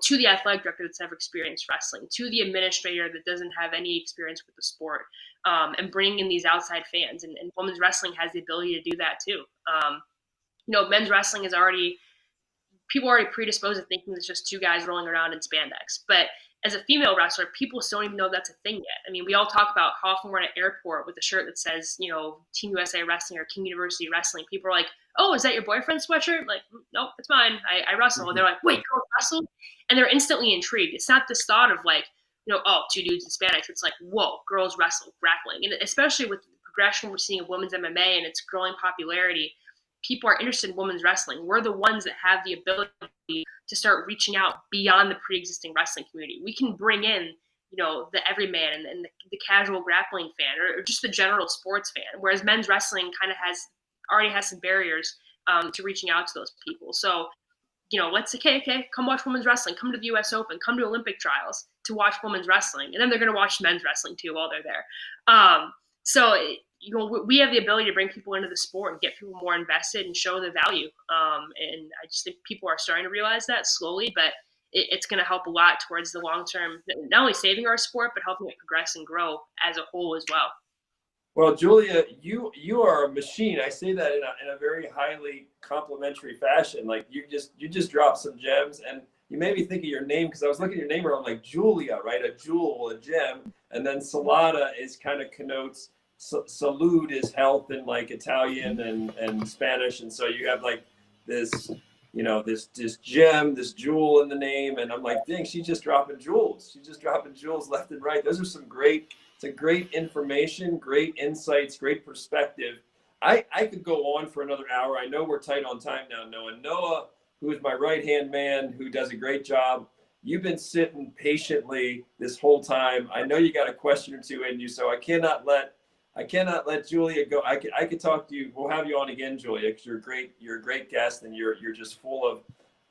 to the athletic director that's never experienced wrestling, to the administrator that doesn't have any experience with the sport, and bringing in these outside fans. And women's wrestling has the ability to do that too. Men's wrestling is people are already predisposed to thinking it's just two guys rolling around in spandex. But as a female wrestler, people still don't even know that's a thing yet. I mean, we all talk about how often we're in an airport with a shirt that says, Team USA Wrestling or King University Wrestling. People are like, "Oh, is that your boyfriend's sweatshirt?" Like, nope, it's mine. I wrestle. Mm-hmm. And they're like, "Wait, girls wrestle?" And they're instantly intrigued. It's not this thought of two dudes in spandex. It's like, whoa, girls wrestle, grappling. And especially with the progression we're seeing of women's MMA and its growing popularity, people are interested in women's wrestling. We're the ones that have the ability to start reaching out beyond the pre-existing wrestling community. We can bring in, the everyman and the casual grappling fan or just the general sports fan, whereas men's wrestling kind of already has some barriers to reaching out to those people. So, let's say, okay, come watch women's wrestling, come to the US Open, come to Olympic trials to watch women's wrestling. And then they're going to watch men's wrestling too while they're there. We have the ability to bring people into the sport and get people more invested and show the value. And I just think people are starting to realize that slowly, but it's going to help a lot towards the long term, not only saving our sport, but helping it progress and grow as a whole as well. Well, Julia, you are a machine. I say that in a very highly complimentary fashion. Like you just dropped some gems, and you made me think of your name because I was looking at your name and I'm like, Julia, right? A jewel, a gem, and then Salata is kind of connotes. Salute is health in like Italian and Spanish, and so you have like this, this gem, this jewel in the name, and I'm like, dang, she's just dropping jewels. She's just dropping jewels left and right. Those are some great information, great insights, great perspective. I could go on for another hour. I know we're tight on time now, Noah. Noah, who is my right-hand man, who does a great job. You've been sitting patiently this whole time. I know you got a question or two in you, so I cannot let Julia go. I could talk to you. We'll have you on again, Julia, because you're great. You're a great guest, and you're just full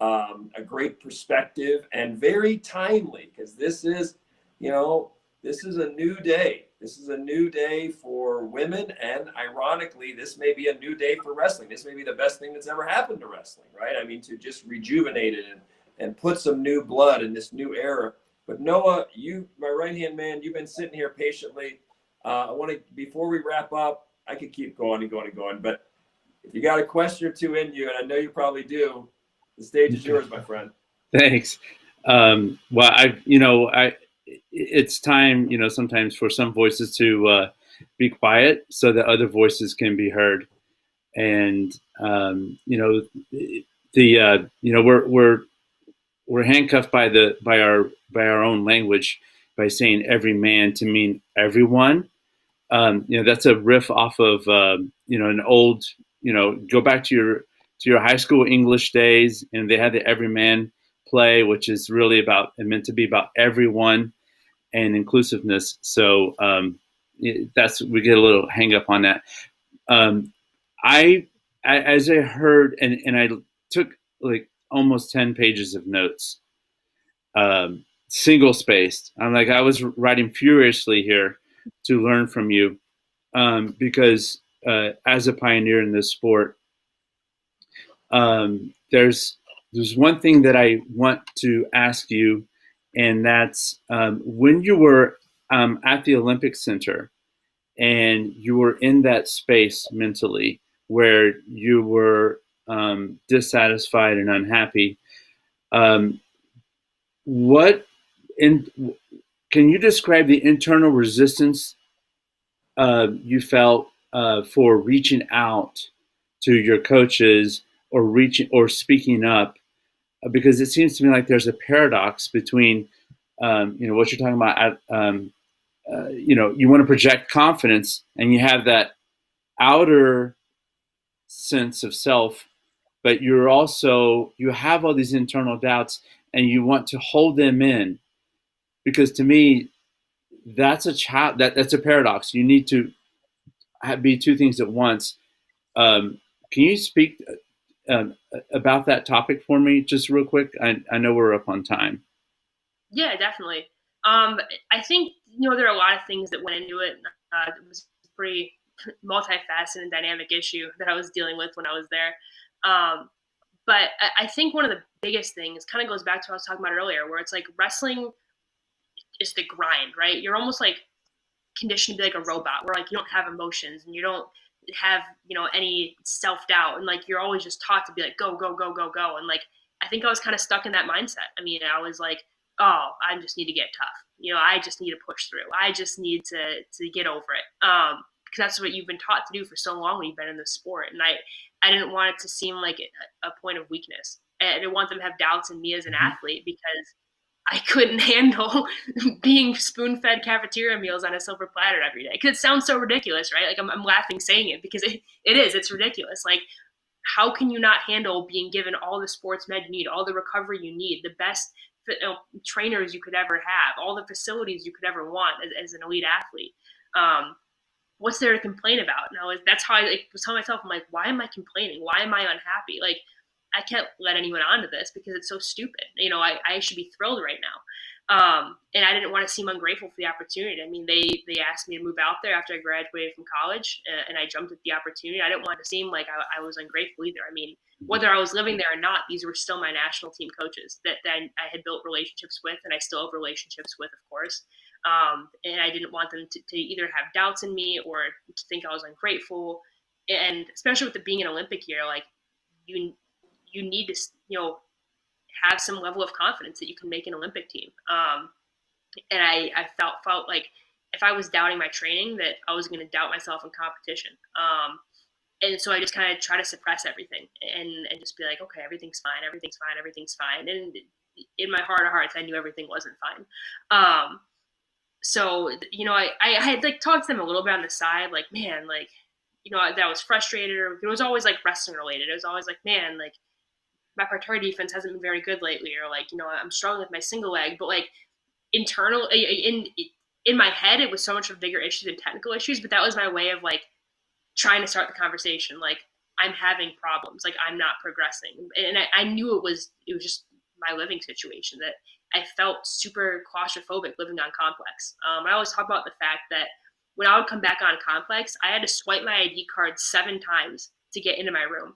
of a great perspective and very timely. Because this is a new day. This is a new day for women, and ironically, this may be a new day for wrestling. This may be the best thing that's ever happened to wrestling, right? I mean, to just rejuvenate it and put some new blood in this new era. But Noah, you, my right-hand man, you've been sitting here patiently. I want to, before we wrap up, I could keep going and going and going, but if you got a question or two in you, and I know you probably do, the stage is yours, my friend. Thanks. It's time, sometimes for some voices to be quiet so that other voices can be heard. And, we're handcuffed by our own language by saying every man to mean everyone. That's a riff off of, an old, go back to your high school English days, and they had the everyman play, which is really meant to be about everyone and inclusiveness. So we get a little hang up on that. As I heard, and I took like almost 10 pages of notes. single spaced. I'm like, I was writing furiously here to learn from you, because as a pioneer in this sport, there's one thing that I want to ask you, and that's when you were at the Olympic Center and you were in that space mentally where you were dissatisfied and unhappy. Um, what in Can you describe the internal resistance you felt for reaching out to your coaches or reaching or speaking up? Because it seems to me like there's a paradox between what you're talking about. You want to project confidence, and you have that outer sense of self, but you have all these internal doubts, and you want to hold them in. Because to me, that's a paradox. You need to be two things at once. Can you speak um, about that topic for me, just real quick? I know we're up on time. Yeah, definitely. I think there are a lot of things that went into it. It was a pretty multifaceted and dynamic issue that I was dealing with when I was there. But I think one of the biggest things kind of goes back to what I was talking about earlier, where it's like wrestling is the grind, right? You're almost like conditioned to be like a robot, where like you don't have emotions and you don't have any self-doubt, and like you're always just taught to be like go go go go go. And like I think I was kind of stuck in that mindset. I mean, I was like, oh, I just need to get tough, I just need to push through, I just need to get over it, because that's what you've been taught to do for so long when you've been in the sport. And I didn't want it to seem like a point of weakness. I didn't want them to have doubts in me as an athlete, because I couldn't handle being spoon-fed cafeteria meals on a silver platter every day. Because it sounds so ridiculous, right? Like I'm laughing saying it, because it is. It's ridiculous. Like, how can you not handle being given all the sports med you need, all the recovery you need, the best trainers you could ever have, all the facilities you could ever want as an elite athlete? What's there to complain about? And that's how I was telling myself, I'm like, why am I complaining? Why am I unhappy? Like, I can't let anyone onto this because it's so stupid. I should be thrilled right now. And I didn't want to seem ungrateful for the opportunity. I mean, they asked me to move out there after I graduated from college, and I jumped at the opportunity. I didn't want to seem like I was ungrateful either. I mean, whether I was living there or not, these were still my national team coaches that I had built relationships with, and I still have relationships with, of course. And I didn't want them to either have doubts in me or to think I was ungrateful. And especially with it being an Olympic year, like you need to have some level of confidence that you can make an Olympic team. And I felt like if I was doubting my training, that I was going to doubt myself in competition. And so I just kind of try to suppress everything and just be like, okay, everything's fine, everything's fine, everything's fine. And in my heart of hearts, I knew everything wasn't fine. So I had like talked to them a little bit on the side, like, man, like, that was frustrated, or it was always like wrestling related. It was always like, man, like, my parterre defense hasn't been very good lately, or like, I'm struggling with my single leg. But like in my head, it was so much of a bigger issue than technical issues. But that was my way of like trying to start the conversation. Like, I'm having problems, like I'm not progressing. And I knew it was just my living situation, that I felt super claustrophobic living on Complex. I always talk about the fact that when I would come back on Complex, I had to swipe my ID card 7 times to get into my room.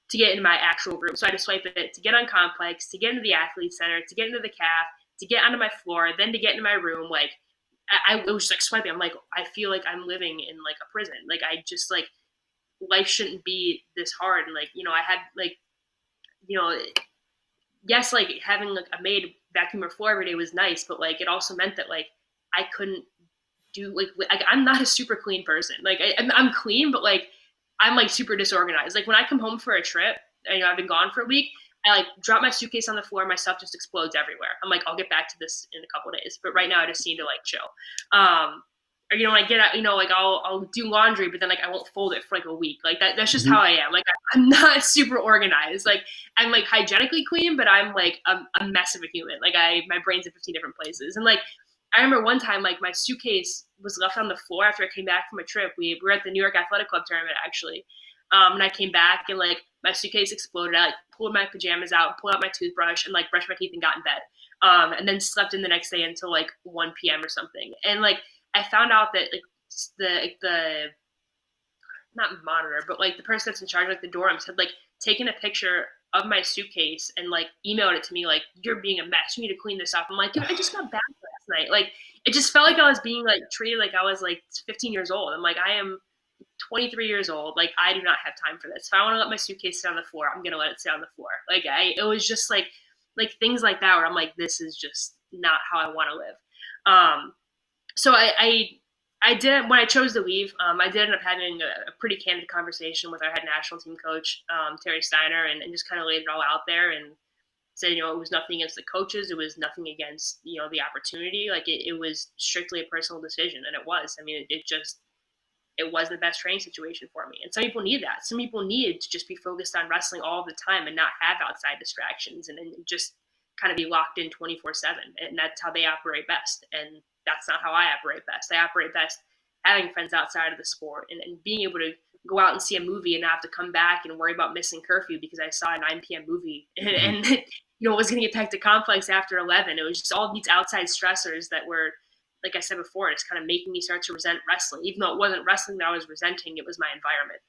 To get into my actual room. So I had to swipe it to get on Complex, to get into the athlete center, to get into the calf, to get onto my floor, then to get into my room. Like, I was just like swiping. I'm like, I feel like I'm living in like a prison. Like, I just like, life shouldn't be this hard. And like, I had like, yes, like having like a maid vacuum her floor every day was nice, but like it also meant that like I couldn't do like I'm not a super clean person. Like I'm clean, but like I'm like super disorganized. Like when I come home for a trip, I've been gone for a week, I like drop my suitcase on the floor, my stuff just explodes everywhere. I'm like, I'll get back to this in a couple of days, but right now I just need to like chill. Or when I get out, like I'll do laundry, but then like I won't fold it for like a week. Like that's just how I am. Like I'm not super organized. Like I'm like hygienically clean, but I'm like a mess of a human. Like my brain's in 15 different places. And like I remember one time, like my suitcase was left on the floor after I came back from a trip. We were at the New York Athletic Club tournament actually, And I came back and like my suitcase exploded. I like pulled my pajamas out, pulled out my toothbrush, and like brushed my teeth and got in bed. And then slept in the next day until like 1 p.m. or something. And like I found out that like the not monitor, but like the person that's in charge of like the dorms had like taken a picture of my suitcase and like emailed it to me like, you're being a mess, you need to clean this up. I'm like, dude, I just got back last night. Like it just felt like I was being like treated like I was like 15 years old. I'm like, I am 23 years old. Like I do not have time for this. If I want to let my suitcase sit on the floor, I'm gonna let it sit on the floor. Like it was just like things like that where I'm like, this is just not how I want to live. So I did, when I chose to leave, I did end up having a pretty candid conversation with our head national team coach, Terry Steiner, and just kind of laid it all out there and said, you know, it was nothing against the coaches. It was nothing against, you know, the opportunity. Like it was strictly a personal decision. And it was, I mean, it wasn't the best training situation for me. And some people need that. Some people need to just be focused on wrestling all the time and not have outside distractions and just kind of be locked in 24/7. And that's how they operate best. And that's not how I operate best. I operate best having friends outside of the sport and being able to go out and see a movie and not have to come back and worry about missing curfew because I saw a 9 p.m. movie and you know, was going to get back to complex after 11. It was just all these outside stressors that were, like I said before, it's kind of making me start to resent wrestling. Even though it wasn't wrestling that I was resenting, it was my environment.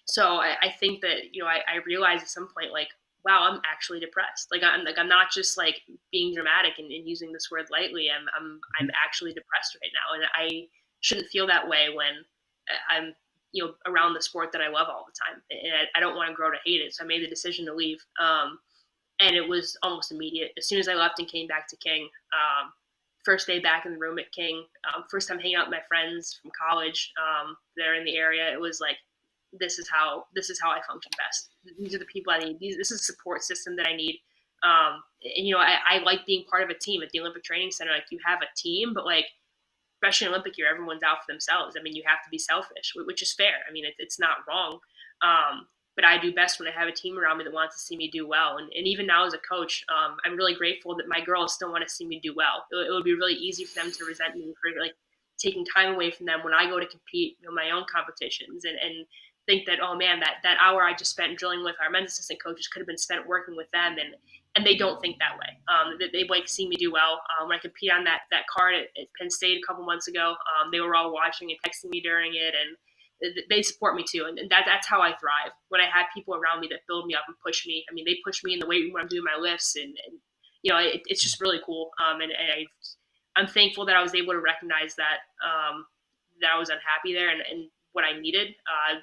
So I think that, you know, I realized at some point, like, wow, I'm actually depressed. I'm not just like being dramatic and using this word lightly. I'm actually depressed right now. And I shouldn't feel that way when I'm, you know, around the sport that I love all the time. And I don't want to grow to hate it. So I made the decision to leave. And it was almost immediate. As soon as I left and came back to King, first day back in the room at King, first time hanging out with my friends from college there in the area, it was like, this is how I function best. These are the people I need. This is a support system that I need. And, you know, I like being part of a team at the Olympic Training Center. Like you have a team, but like, especially in Olympic year, everyone's out for themselves. I mean, you have to be selfish, which is fair. I mean, it's not wrong. But I do best when I have a team around me that wants to see me do well. And even now as a coach, I'm really grateful that my girls still want to see me do well. It would be really easy for them to resent me for like taking time away from them when I go to compete in my own competitions and think that, oh man, that hour I just spent drilling with our men's assistant coaches could have been spent working with them. And they don't think that way. They like to see me do well. When I compete on that card at Penn State a couple months ago, they were all watching and texting me during it, and they support me too. And that's how I thrive. When I have people around me that build me up and push me. I mean, they push me in the weight room when I'm doing my lifts, and you know, it's just really cool. And I'm thankful that I was able to recognize that that I was unhappy there and what I needed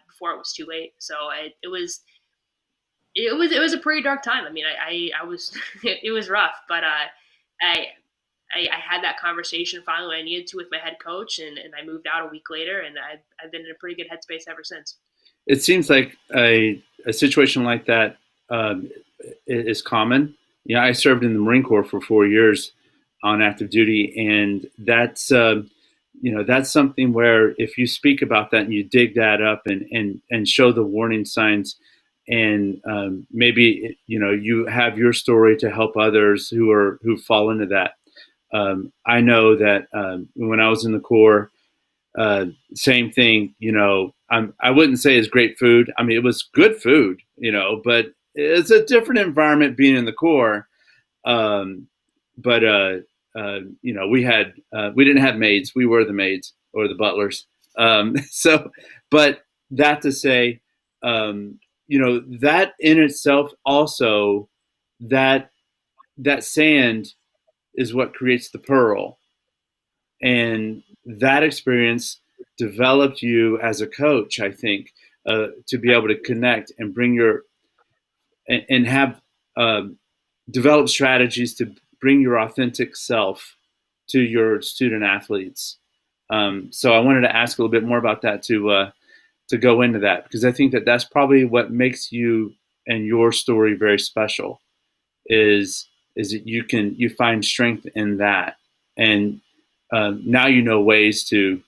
before it was too late. So it was a pretty dark time. I mean, I was it was rough, but I had that conversation finally when I needed to with my head coach, and I moved out a week later, and I've been in a pretty good headspace ever since. It seems like a situation like that is common. You know, I served in the Marine Corps for 4 years on active duty, and that's you know, that's something where if you speak about that and you dig that up and show the warning signs, and maybe, you know, you have your story to help others who fall into that. I know that when I was in the Corps, same thing. You know, I wouldn't say it's great food. I mean, it was good food, you know, but it's a different environment being in the Corps. But you know, we didn't have maids. We were the maids or the butlers. So, but that to say, you know, that in itself also, that sand is what creates the pearl. And that experience developed you as a coach, I think, to be able to connect and bring and have develop strategies to bring your authentic self to your student athletes. So I wanted to ask a little bit more about that to go into that, because I think that that's probably what makes you and your story very special is that you find strength in that. And now you know ways to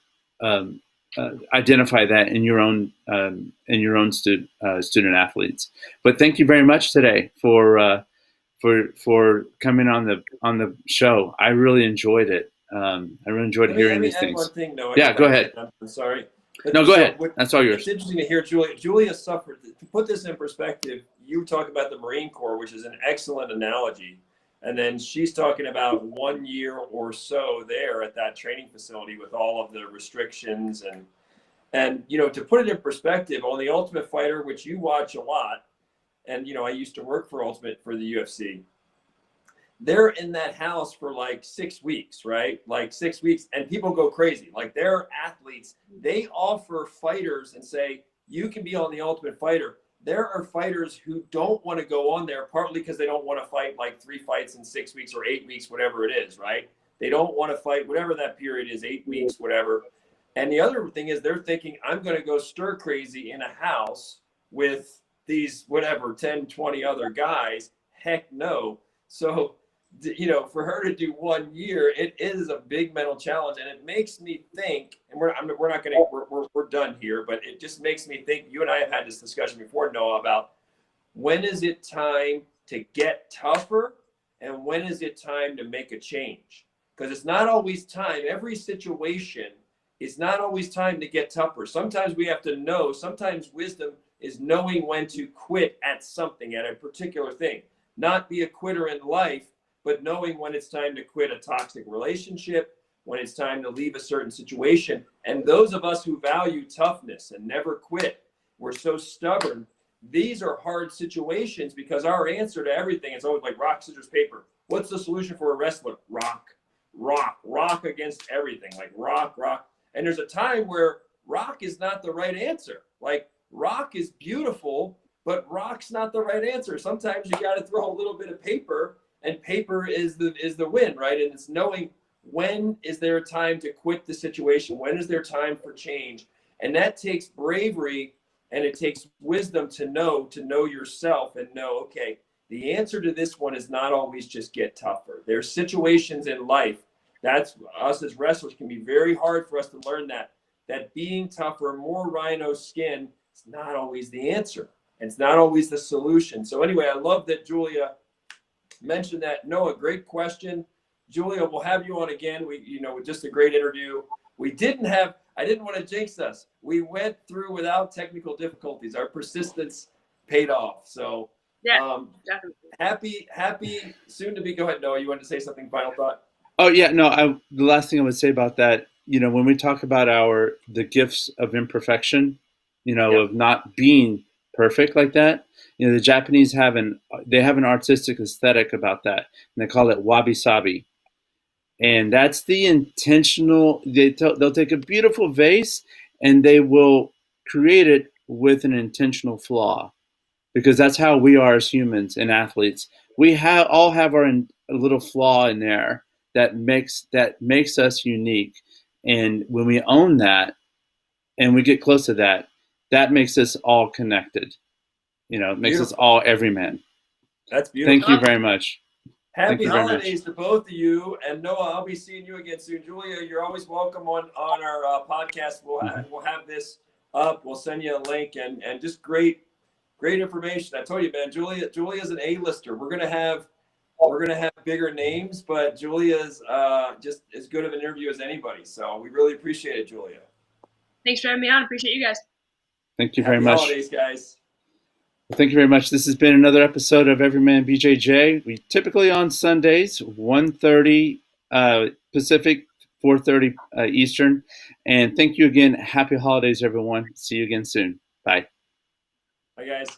identify that in your own student athletes. But thank you very much today for coming on the show. I really enjoyed it. I really enjoyed hearing these things. One thing, Noah, yeah, go ahead. I'm sorry. No, go ahead. That's all yours. It's interesting to hear Julia suffered. To put this in perspective, you talk about the Marine Corps, which is an excellent analogy. And then she's talking about 1 year or so there at that training facility with all of the restrictions and you know, to put it in perspective, on the Ultimate Fighter, which you watch a lot, and you know, I used to work for Ultimate for the UFC. They're in that house for like 6 weeks, right? Like 6 weeks, and people go crazy. Like they're athletes. They offer fighters and say, you can be on the Ultimate Fighter. There are fighters who don't want to go on there, partly because they don't want to fight like 3 fights in 6 weeks or 8 weeks, whatever it is, right? They don't want to fight whatever that period is, 8 weeks, whatever. And the other thing is they're thinking, I'm going to go stir crazy in a house with these, whatever, 10, 20 other guys. Heck no. So, you know, for her to do 1 year, it is a big mental challenge. And it makes me think, and we're not going to, we're done here, but it just makes me think, you and I have had this discussion before, Noah, about when is it time to get tougher and when is it time to make a change? Because it's not always time. Every situation, it's not always time to get tougher. Sometimes we have to know, sometimes wisdom is knowing when to quit at something, at a particular thing. Not be a quitter in life, but knowing when it's time to quit a toxic relationship, when it's time to leave a certain situation. And those of us who value toughness and never quit, we're so stubborn. These are hard situations because our answer to everything is always like rock, scissors, paper. What's the solution for a wrestler? Rock, rock, rock against everything, like rock, rock. And there's a time where rock is not the right answer. Like rock is beautiful, but rock's not the right answer. Sometimes you got to throw a little bit of paper, and paper is the win, right? And it's knowing when is there a time to quit the situation? When is there time for change? And that takes bravery and it takes wisdom to know yourself and know, okay, the answer to this one is not always just get tougher. There's situations in life. That's us as wrestlers can be very hard for us to learn that being tougher, more rhino skin is not always the answer. And it's not always the solution. So anyway, I love that Julia mentioned that. Noah, great question. Julia, we'll have you on again. Just a great interview. I didn't want to jinx us. We went through without technical difficulties. Our persistence paid off. So yeah, definitely. Happy soon to be. Go ahead, Noah. You wanted to say something? Final thought? Oh yeah, no. The last thing I would say about that, when we talk about the gifts of imperfection, of not being perfect like that, the Japanese have an artistic aesthetic about that, and they call it wabi sabi, and that's the intentional. They'll take a beautiful vase and they will create it with an intentional flaw, because that's how we are as humans and athletes. We all have our a little flaw in there that makes us unique. And when we own that and we get close to that, that makes us all connected. It makes us all everyman. That's beautiful. Thank you very much. Happy holidays to both of you. And Noah, I'll be seeing you again soon. Julia, you're always welcome on our podcast. We'll have this up. We'll send you a link and just great information. I told you, man, Julia's an A-lister. We're gonna have bigger names, but Julia's just as good of an interview as anybody. So we really appreciate it, Julia. Thanks for having me on. Appreciate you guys. Thank you very much. Happy holidays, guys. Well, thank you very much. This has been another episode of Everyman BJJ. We typically on Sundays, 1:30 Pacific, 4:30 Eastern. And thank you again. Happy holidays, everyone. See you again soon. Bye. Bye, guys.